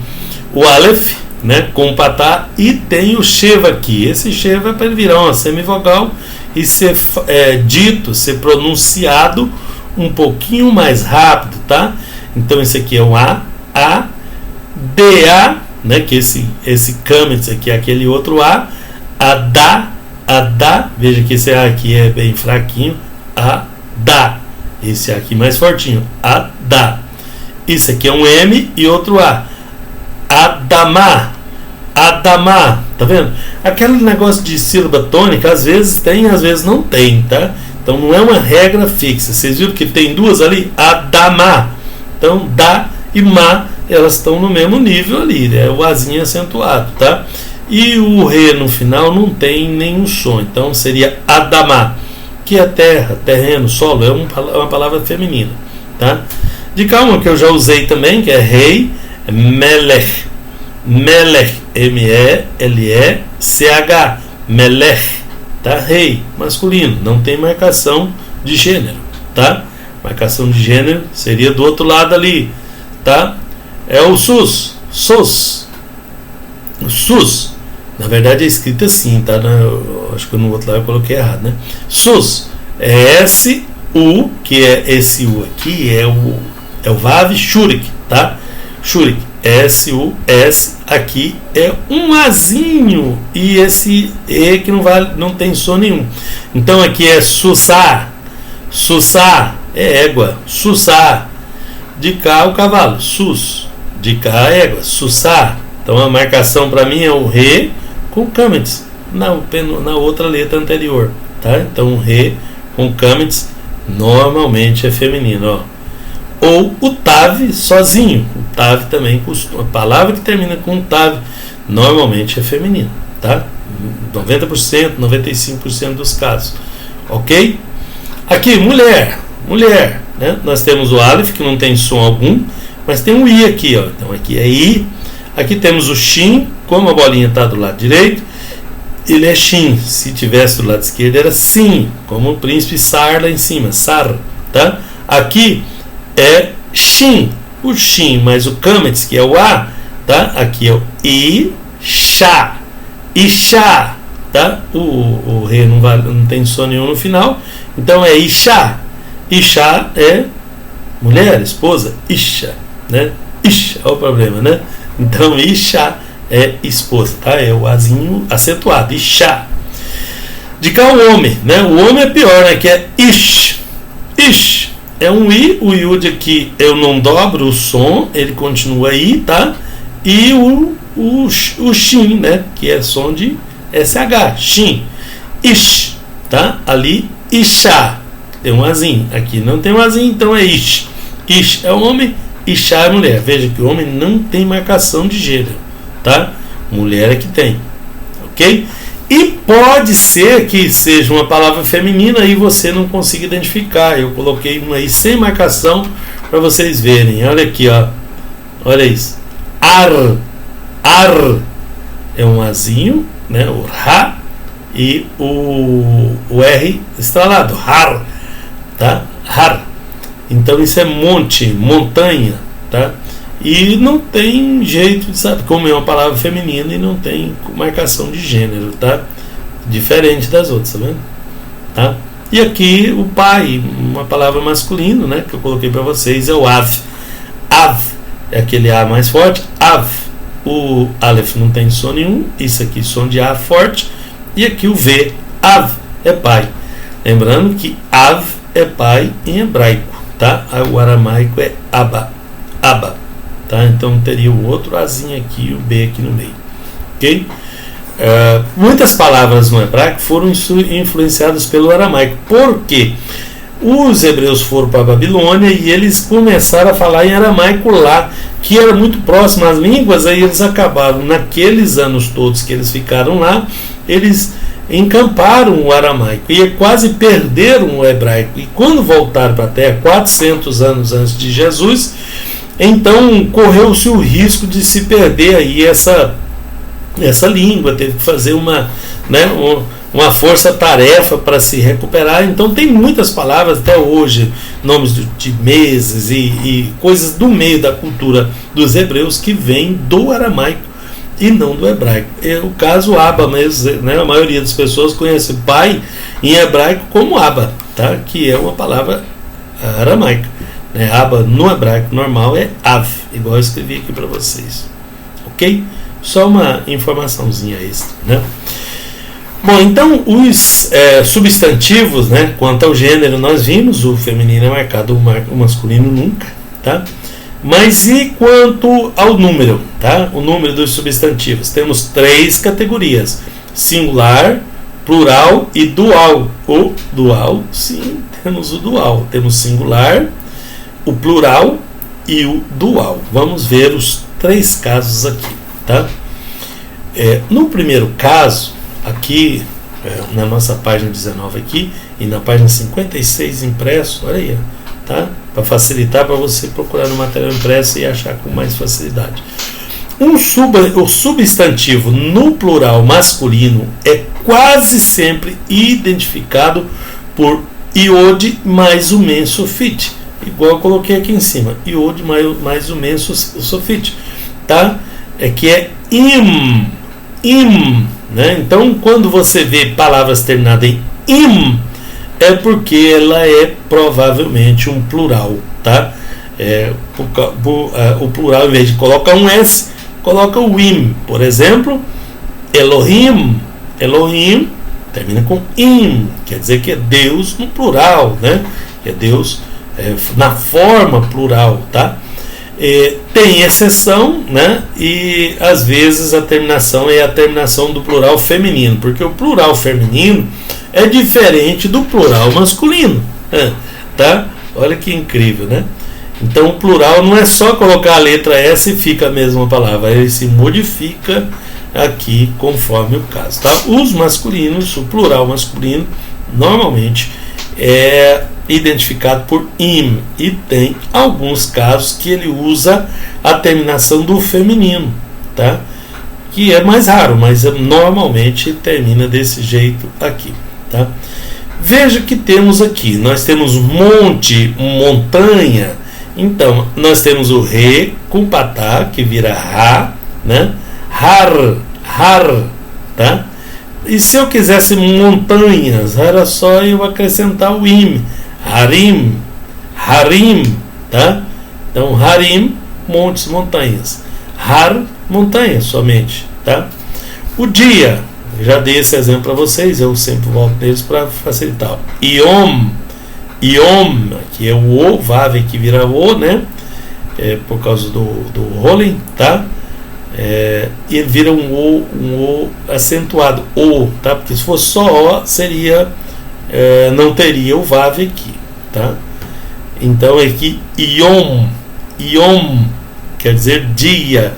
Aleph, né, com patá, e tem o Sheva aqui. Esse Sheva é para ele virar uma semivogal e ser dito, ser pronunciado um pouquinho mais rápido, tá? Então esse aqui é o A, D, A, né, que esse Câmetz aqui é aquele outro A dá, veja que esse A aqui é bem fraquinho, A, dá, esse aqui mais fortinho, A, dá. Isso aqui é um M e outro A, Adamá, tá vendo? Aquele negócio de sílaba tônica, às vezes tem, às vezes não tem, tá? Então não é uma regra fixa. Vocês viram que tem duas ali? Adamá. Então, dá e má, elas estão no mesmo nível ali, né? O Azinho acentuado, tá? E o Re no final não tem nenhum som, então seria Adamá, que é terra, terreno, solo, é uma palavra feminina, tá? De cá uma que eu já usei também, que é rei, é Melech, Melech, M-E-L-E-C-H, Melech, tá? Rei, masculino, não tem marcação de gênero, tá? Marcação de gênero seria do outro lado ali, tá? É o SUS, o SUS, na verdade é escrito assim, tá? Acho que no outro lado eu coloquei errado, né? SUS é S-U, que é esse U aqui, é o Vav Shurik, tá? Shurik, S-U-S, aqui é um Azinho e esse E que não tem som nenhum. Então aqui é Sussá, é égua, Sussá. De cá o cavalo, Sus. De cá a égua, Sussá. Então a marcação para mim é o Re com Câmetz na outra letra anterior, tá? Então o Re com Câmetz normalmente é feminino, ó. Ou o TAV sozinho. O TAV também, a palavra que termina com TAV normalmente é feminino, tá? 90%, 95% dos casos, ok? Aqui, mulher, né? Nós temos o Aleph, que não tem som algum, mas tem um I aqui, ó. Então aqui é I. Aqui temos o Shin, como a bolinha está do lado direito, ele é Shin. Se tivesse do lado esquerdo era Sim, como o príncipe Sar lá em cima, Sar, tá? Aqui é Shin, o Shin, mas o Câmetz, que é o A, tá? Aqui é o I, Shá, Ixá, tá? O re não tem som nenhum no final, então é Isha. Isha é mulher, esposa, Isha, né? Isha, olha o problema, né? Então Isha é esposa, tá? É o azinho acentuado, Isha. De cá o homem, né? O homem é pior, né? Que é Ish. Ish é um I, o Yud aqui eu não dobro o som, ele continua I, tá? E o Shin, né? Que é som de SH, Shin. Ish, tá? Ali Isha, tem um azinho, aqui não tem um azinho, então é Ish. Ish é homem, Isha é mulher. Veja que o homem não tem marcação de gênero, tá? Mulher é que tem, ok? E pode ser que seja uma palavra feminina e você não consiga identificar. Eu coloquei uma aí sem marcação para vocês verem. Olha aqui, ó. Olha isso. Ar. Ar é um azinho, né? O Ra e o R estralado. Har, tá? Har. Então isso é monte, montanha, tá? E não tem jeito de saber, como é uma palavra feminina e não tem marcação de gênero, tá? Diferente das outras, tá vendo? Tá? E aqui o pai, uma palavra masculina, né? Que eu coloquei para vocês, é o Av. Av é aquele A mais forte. Av, o Aleph não tem som nenhum, isso aqui som de A forte. E aqui o V, Av, é pai. Lembrando que Av é pai em hebraico, tá? O aramaico é Abba. Abba. Tá? Então teria o outro Azinho aqui e o B aqui no meio, ok? Muitas palavras no hebraico foram influenciadas pelo aramaico, porque os hebreus foram para a Babilônia e eles começaram a falar em aramaico lá, que era muito próximo às línguas. Aí eles acabaram, naqueles anos todos que eles ficaram lá, eles encamparam o aramaico e quase perderam o hebraico. E quando voltaram para a terra, 400 anos antes de Jesus, então correu-se o risco de se perder aí essa língua. Teve que fazer uma uma força-tarefa para se recuperar. Então tem muitas palavras até hoje, nomes de meses e coisas do meio da cultura dos hebreus que vêm do aramaico e não do hebraico. O caso Abba mesmo, né? A maioria das pessoas conhece pai em hebraico como Abba, tá? Que é uma palavra aramaica. Abba no hebraico normal é Av, igual eu escrevi aqui para vocês, ok? Só uma informaçãozinha extra, né? Bom, então os substantivos, né? Quanto ao gênero nós vimos, o feminino é marcado, o masculino nunca, tá? Mas e quanto ao número, tá? O número dos substantivos, temos 3 categorias: singular, plural e dual. O dual, sim, temos o dual, temos singular, o plural e o dual. Vamos ver os 3 casos aqui, tá? No primeiro caso, aqui na nossa página 19 aqui e na página 56 impresso, olha aí, tá? Para facilitar para você procurar no material impresso e achar com mais facilidade. O substantivo no plural masculino é quase sempre identificado por iod mais o men sofit, igual eu coloquei aqui em cima, iod mais o men sofit, tá? Que é im, né? Então quando você vê palavras terminadas em im, é porque ela é provavelmente um plural, tá? O plural, em vez de colocar um S, coloca o im. Por exemplo, Elohim termina com im, quer dizer que é Deus no plural, né? É Deus na forma plural, tá? Tem exceção, né? E às vezes a terminação é a terminação do plural feminino, porque o plural feminino é diferente do plural masculino, tá? Olha que incrível, né? Então o plural não é só colocar a letra S e fica a mesma palavra, ele se modifica aqui conforme o caso, tá? Os masculinos, o plural masculino normalmente é identificado por im, e tem alguns casos que ele usa a terminação do feminino, tá? Que é mais raro, mas normalmente termina desse jeito aqui, tá? Veja que temos aqui, nós temos monte, montanha. Então nós temos o re com patá, que vira ra, né? Har, tá? E se eu quisesse montanhas, era só eu acrescentar o im, harim, harim, tá? Então harim, montes, montanhas, har, montanhas somente, tá? O dia, já dei esse exemplo para vocês, eu sempre volto neles para facilitar. Yom, Yom, que é o O, Vav que vira O, né? Por causa do Rolen, tá? E ele vira um O acentuado, O, tá? Porque se fosse só O, seria, não teria o Vav aqui, tá? Então aqui, Yom, Yom, quer dizer dia.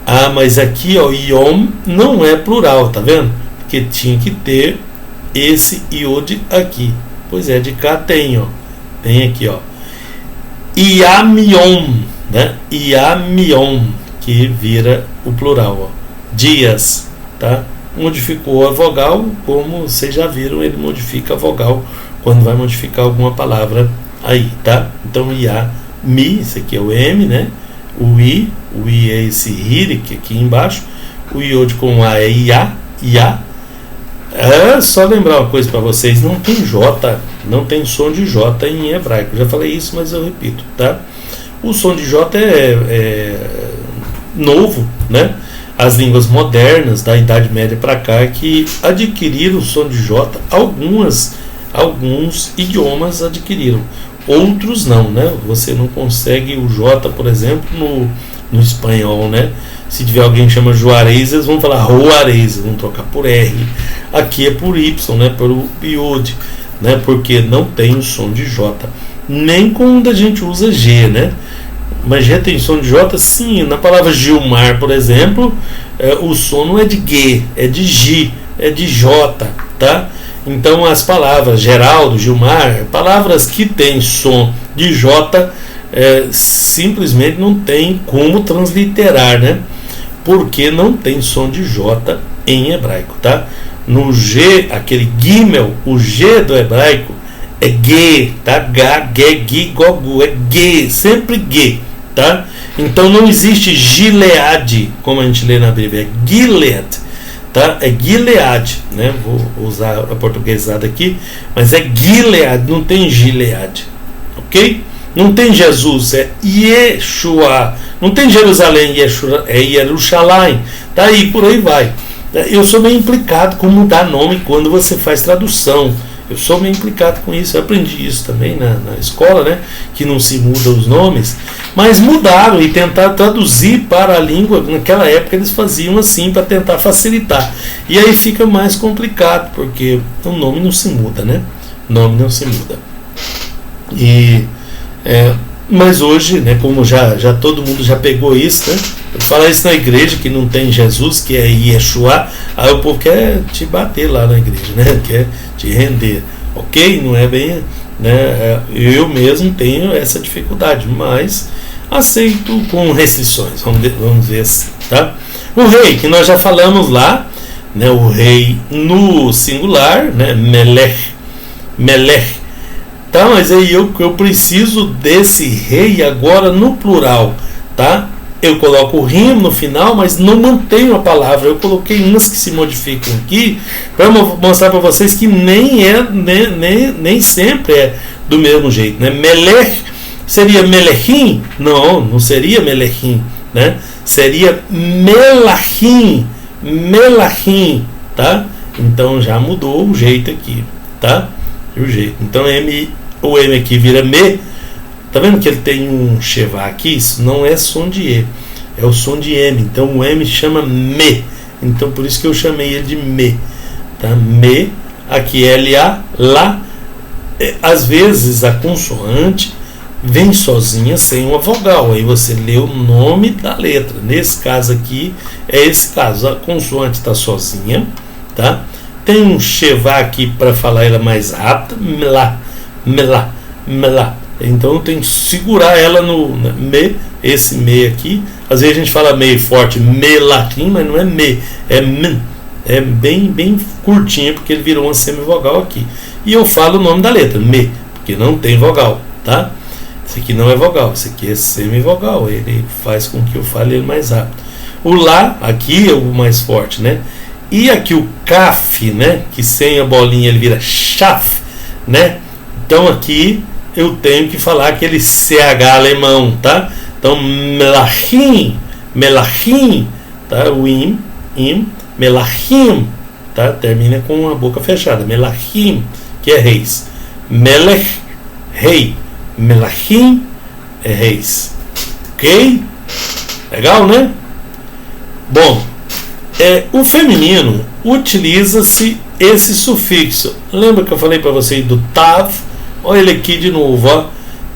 Ah, mas aqui, ó, Yom não é plural, tá vendo? Porque tinha que ter esse Iod aqui. Pois é, de cá tem, ó. Tem aqui, ó. Yamion, né? Yamion, que vira o plural, ó. Dias, tá? Modificou a vogal, como vocês já viram, ele modifica a vogal quando vai modificar alguma palavra aí, tá? Então, Mi, esse aqui é o M, né? O I é esse Hirik aqui embaixo. O Iod com A é Ia. É só lembrar uma coisa para vocês: não tem J, não tem som de J em hebraico. Eu já falei isso, mas eu repito, tá? O som de J é novo, né? As línguas modernas da Idade Média para cá que adquiriram o som de J. Alguns idiomas adquiriram, outros não, né? Você não consegue o J, por exemplo, no espanhol, né? Se tiver alguém que chama Juarez, eles vão falar Juarez, vão trocar por R. Aqui é por Y, né? Por Iod, né? Porque não tem o som de J. Nem quando a gente usa G, né? Mas G tem som de J? Sim. Na palavra Gilmar, por exemplo, o som não é de G, é de G, é de J, tá? Então as palavras Geraldo, Gilmar, palavras que têm som de J, simplesmente não tem como transliterar, né? Porque não tem som de J em hebraico, tá? No G, aquele Gimel, o G do hebraico é G, tá? G, G, Gi, Gogu, é G, sempre G, tá? Então não existe Gilead, como a gente lê na Bíblia, é Gilead, tá? É Gilead, né? Vou usar a portuguesada aqui, mas é Gilead, não tem Gilead, ok? Não tem Jesus, é Yeshua. Não tem Jerusalém, Yeshua, é Yerushalayim. Tá aí, por aí vai. Eu sou meio implicado com mudar nome quando você faz tradução. Eu sou meio implicado com isso. Eu aprendi isso também na escola, né? Que não se muda os nomes. Mas mudaram e tentaram traduzir para a língua. Naquela época eles faziam assim para tentar facilitar. E aí fica mais complicado, porque o nome não se muda, né? O nome não se muda. Mas hoje, né, como já todo mundo já pegou isso, né, falar isso na igreja que não tem Jesus, que é Yeshua, aí o povo quer te bater lá na igreja, né, quer te render, ok? Não é bem, né, eu mesmo tenho essa dificuldade, mas aceito com restrições, vamos ver assim, tá? O rei, que nós já falamos lá, né, o rei no singular, né, Melech, tá? Mas aí eu preciso desse rei agora no plural, tá? Eu coloco o rim no final, mas não mantenho a palavra. Eu coloquei umas que se modificam aqui para mostrar para vocês que nem sempre é do mesmo jeito, né? Melech seria Melechim? Não seria Melechim, né? Seria Melachim, tá? Então já mudou o jeito aqui, tá? O jeito. Então o M aqui vira Me. Tá vendo que ele tem um Sheva aqui? Isso não é som de E, é o som de M. Então o M chama Me. Então por isso que eu chamei ele de Me, tá? Me, aqui L-A, Lá. Às vezes a consoante vem sozinha sem uma vogal. Aí você lê o nome da letra. Nesse caso aqui é esse caso. A consoante está sozinha, tá? Tem um Sheva aqui para falar ela mais rápida, melá. Então tem que segurar ela no me, esse me aqui. Às vezes a gente fala meio forte, melachim, mas não é me, é men. É bem curtinho, porque ele virou uma semivogal aqui. E eu falo o nome da letra, me, porque não tem vogal, tá? Esse aqui não é vogal, esse aqui é semivogal. Ele faz com que eu fale ele mais rápido. O lá, aqui é o mais forte, né? E aqui o kaf, né, que sem a bolinha ele vira shaf, né? Então aqui eu tenho que falar aquele CH alemão, tá? Então melachim, melachim, tá? O im, melachim, tá? Termina com a boca fechada, melachim, que é reis. Melech, rei. Melachim é reis. Ok? Legal, né? Bom, o feminino utiliza-se esse sufixo. Lembra que eu falei para vocês do tav? Olha ele aqui de novo, ó,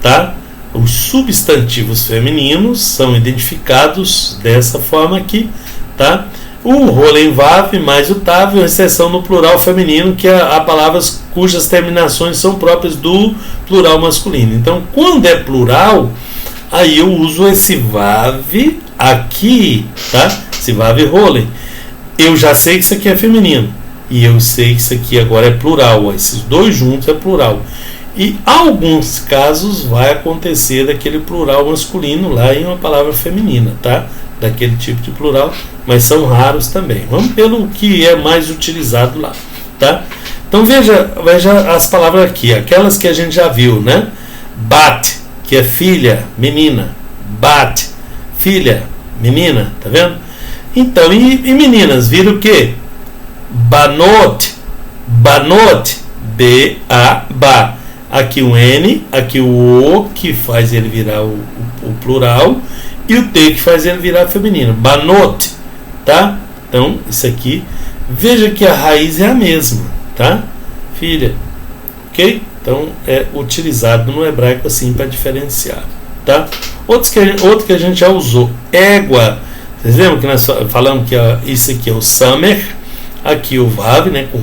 tá? Os substantivos femininos são identificados dessa forma aqui, tá? O rolenvav mais o tav, uma exceção no plural feminino, que há palavras cujas terminações são próprias do plural masculino. Então, quando é plural, aí eu uso esse vav aqui, tá? Esse vav rolen. Eu já sei que isso aqui é feminino e eu sei que isso aqui agora é plural, ó, esses dois juntos é plural. E alguns casos vai acontecer daquele plural masculino lá em uma palavra feminina, tá? Daquele tipo de plural, mas são raros também. Vamos pelo que é mais utilizado lá, tá? Então veja as palavras aqui, aquelas que a gente já viu, né? Bat, que é filha, menina. Bat, filha, menina, tá vendo? Então, e meninas, viram o quê? Banot, banot, B-A-Ba. Aqui o N, aqui o O, que faz ele virar o plural, e o T, que faz ele virar feminino. Banot, tá? Então, isso aqui, veja que a raiz é a mesma, tá? Filha, ok? Então, é utilizado no hebraico assim para diferenciar, tá? Outro que a gente já usou, égua. Vocês lembram que nós falamos que isso aqui é o samer, aqui o vav, né, com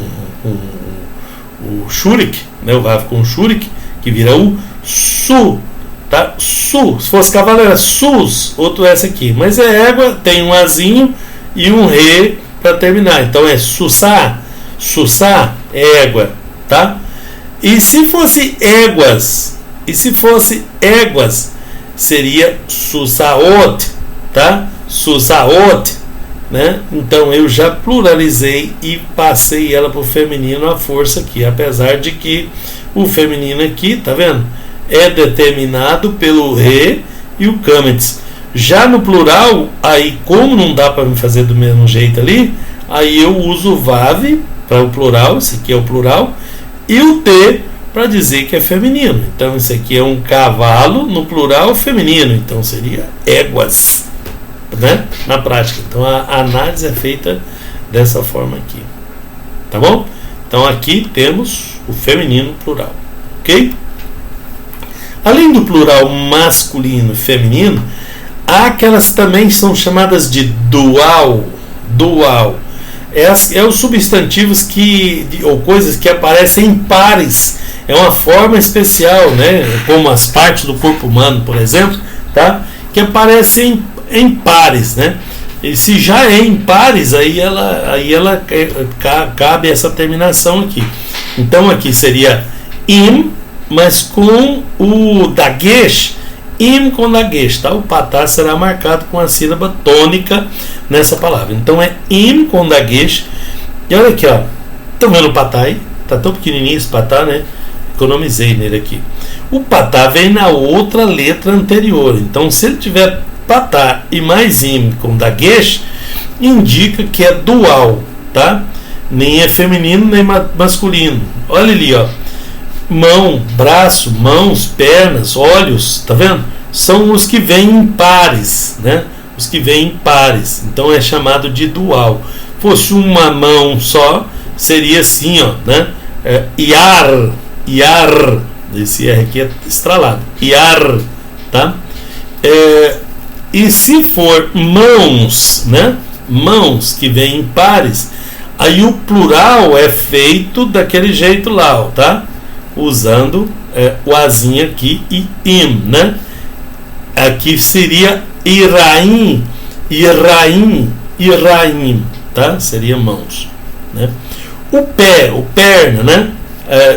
o shurik, né, o vav com o shurik, que vira o su, tá? Su, se fosse cavalo era sus, outro S aqui, mas é égua, tem um azinho e um re para terminar, então é susá, susá, égua, tá? E se fosse éguas, seria susaot, tá? Susaot, né? Então eu já pluralizei e passei ela para o feminino à força aqui, apesar de que o feminino aqui, tá vendo? É determinado pelo re e o kametz. Já no plural, aí como não dá para me fazer do mesmo jeito ali, aí eu uso o vav para o plural, esse aqui é o plural, e o t para dizer que é feminino. Então isso aqui é um cavalo no plural feminino, então seria éguas, né? Na prática. Então a análise é feita dessa forma aqui, tá bom? Então aqui temos o feminino plural, ok? Além do plural masculino e feminino, há aquelas também que são chamadas de dual. É os substantivos ou coisas que aparecem em pares. É uma forma especial, né? Como as partes do corpo humano, por exemplo, tá? Que aparecem em pares, né? E se já é em pares, aí ela cabe essa terminação aqui. Então aqui seria im, mas com o dagesh, im com dagesh, tá? O patá será marcado com a sílaba tônica nessa palavra. Então é im com dagesh. E olha aqui, ó. Estão vendo o patá aí? Tá tão pequenininho esse patá, né? Economizei nele aqui. O patá vem na outra letra anterior. Então se ele tiver patá e mais im com dagesh, indica que é dual, tá? Nem é feminino nem masculino. Olha ali, ó. Mão, braço, mãos, pernas, olhos, tá vendo? São os que vêm em pares, né? Os que vêm em pares. Então é chamado de dual. Fosse uma mão só, seria assim, ó, né? Iar, esse R aqui é estralado. Iar, tá? E se for mãos, né? Mãos que vêm em pares, aí o plural é feito daquele jeito lá, ó, tá? Usando o azinho aqui e im, né? Aqui seria iraim, tá? Seria mãos, né? O pé, o perna, né?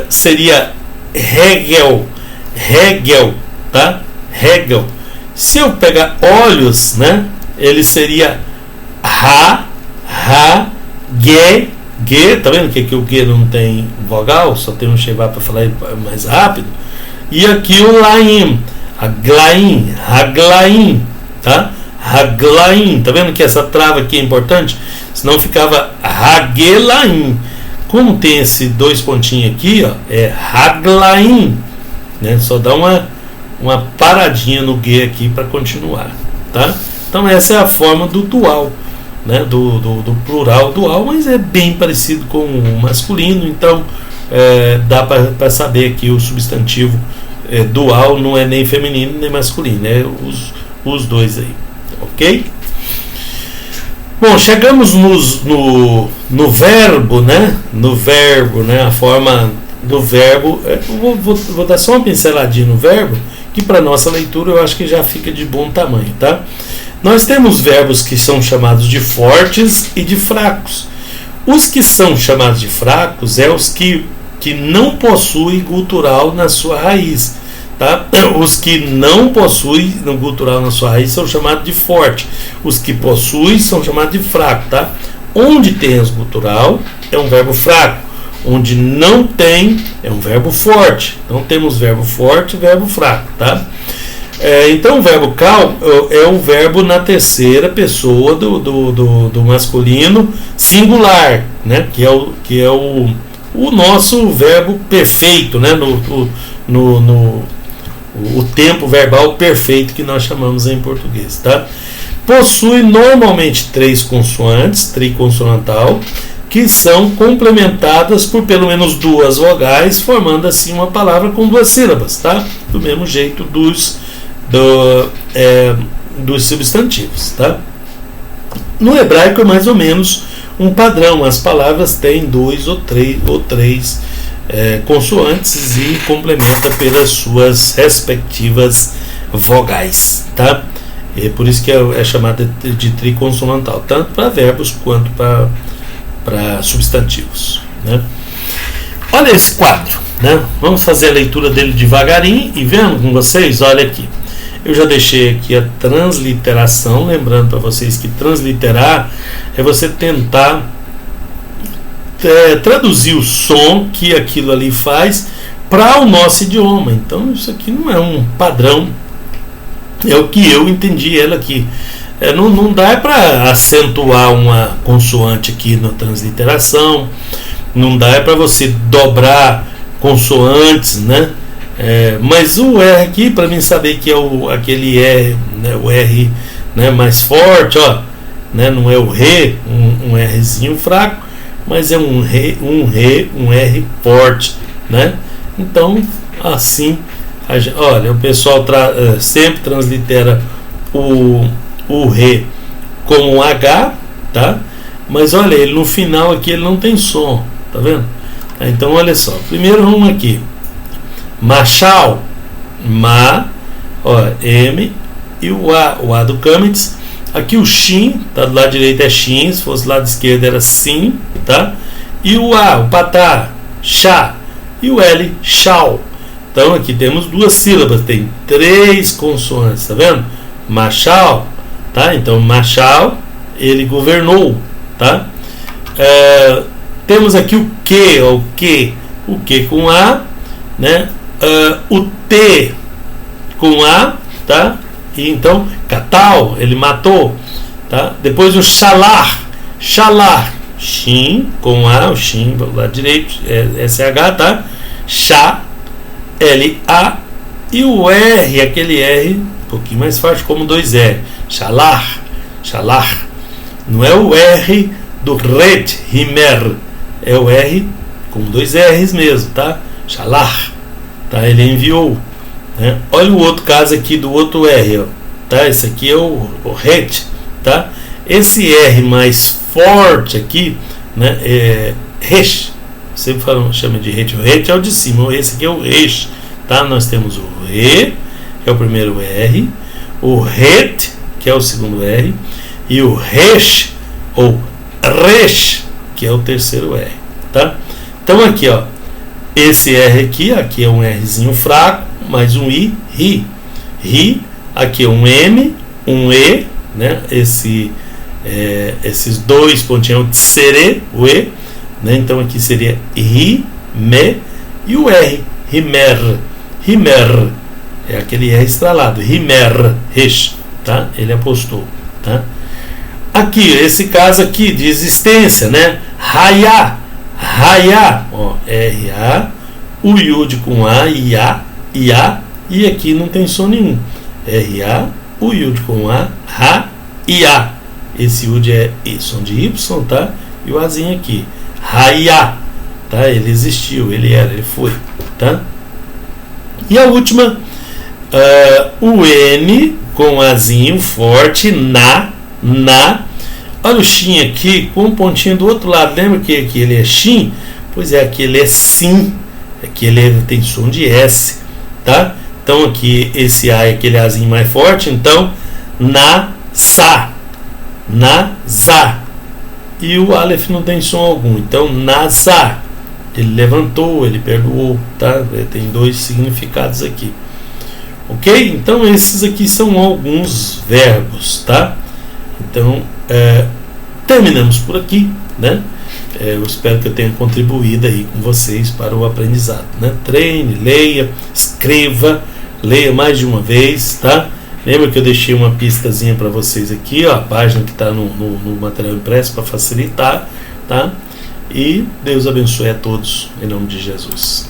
Seria regel, tá? Regel. Se eu pegar olhos, né? Ele seria Ge, tá vendo que aqui o Ge não tem vogal, só tem um Sheva para falar mais rápido. E aqui o Laim, Haglaim, tá? Haglaim, tá vendo que essa trava aqui é importante? Senão ficava Hagelaim. Como tem esse dois pontinhos aqui, ó, é Haglaim, né? Só dá uma paradinha no Ge aqui para continuar, tá? Então essa é a forma do dual, né? do plural dual, mas é bem parecido com o masculino, então dá para saber que o substantivo dual não é nem feminino nem masculino, é os dois aí, ok? Bom, chegamos no verbo, né? No verbo, né? A forma do verbo. Vou dar só uma pinceladinha no verbo, que para nossa leitura eu acho que já fica de bom tamanho, tá? Nós temos verbos que são chamados de fortes e de fracos. Os que são chamados de fracos é os que não possuem gutural na sua raiz. Tá? Os que não possuem no gutural na sua raiz são chamados de forte. Os que possuem são chamados de fraco. Tá? Onde tem as gutural é um verbo fraco. Onde não tem é um verbo forte. Então temos verbo forte e verbo fraco. Tá? Então o verbo cal é um verbo na terceira pessoa do masculino singular, né? que é o nosso verbo perfeito, né? O tempo verbal perfeito que nós chamamos em português, tá? Possui normalmente três consoantes, triconsonantal, que são complementadas por pelo menos duas vogais, formando assim uma palavra com duas sílabas, tá? Do mesmo jeito dos substantivos, tá? No hebraico é mais ou menos um padrão, as palavras têm dois ou três consoantes e complementa pelas suas respectivas vogais, tá? É por isso que é chamada de triconsonantal, tanto para verbos quanto para substantivos, né? Olha esse quadro, né? Vamos fazer a leitura dele devagarinho e vendo com vocês. Olha aqui, eu já deixei aqui a transliteração, lembrando para vocês que transliterar é você tentar traduzir o som que aquilo ali faz para o nosso idioma. Então isso aqui não é um padrão, é o que eu entendi ela aqui. Não dá para acentuar uma consoante aqui na transliteração, não dá para você dobrar consoantes, né? Mas o R aqui, para mim saber que é aquele R, né? O R, né, mais forte, ó, né? Não é o Ré, um Rzinho fraco, mas é um R forte, né? Então, assim, olha, o pessoal sempre translitera o Ré como um H, tá? Mas olha, ele no final aqui ele não tem som, tá vendo? Então, olha só, primeiro vamos aqui, Machal, ó, M, e o A do Kamitz. Aqui o Shin, tá do lado direito é Shin, se fosse do lado esquerdo era Sim, tá? E o A, o Patá, Chá, e o L, Chau. Então aqui temos duas sílabas, tem três consoantes, tá vendo? Machal, tá? Então Machal, ele governou, tá? Temos aqui o que com A, né? O T com A, tá? E então Catal, ele matou, tá? Depois o Shalar, Shin com A, o Shin do lado direito é SH, tá? Shá, L-A, e o R, aquele R um pouquinho mais forte, como dois R, Shalar, não é o R do Red, Rimer, é o R com dois R's mesmo, tá? Shalar, tá? Ele enviou, né? Olha o outro caso aqui do outro R, ó, tá? Esse aqui é o Red, tá? Esse R mais forte aqui, né? Resh, sempre chama de Red. O Red é o de cima, esse aqui é o Resh, tá? Nós temos o Re, que é o primeiro R, o Red, que é o segundo R, e o Resh ou Resh, que é o terceiro R, tá? Então aqui, ó, esse R aqui é um Rzinho fraco, mais um I, ri, aqui é um M, um E, né? Esse esses dois pontinhos, o tsere, o E, né? Então aqui seria ri, me e o R, rimer, rimer, é aquele R estralado, rimer, resh, tá? Ele apostou, tá? Aqui, esse caso aqui de existência, né? Raya, raya, ó, R-A, o Yud com A, Ia, Ia, e aqui não tem som nenhum. R-A, o Yud com A, Ra, Ia. Esse Yud é som de Y, tá? E o Azinho aqui, Raya, tá? Ele existiu, ele era, ele foi, tá? E a última, o N com Azinho forte, na. Olha o Shin aqui com um pontinho do outro lado. Lembra que aqui ele é Shin? Pois é, aqui ele é Sim. Aqui ele tem som de S, tá? Então aqui esse A é aquele Azinho mais forte. Então na, sa, na, za. E o Aleph não tem som algum. Então na, za. Ele levantou, ele perdoou, tá? Tem dois significados aqui. Ok? Então esses aqui são alguns verbos, tá? Então terminamos por aqui, né? Eu espero que eu tenha contribuído aí com vocês para o aprendizado, né? Treine, leia, escreva, leia mais de uma vez, tá? Lembra que eu deixei uma pistazinha para vocês aqui, ó, a página que está no material impresso para facilitar, tá? E Deus abençoe a todos em nome de Jesus.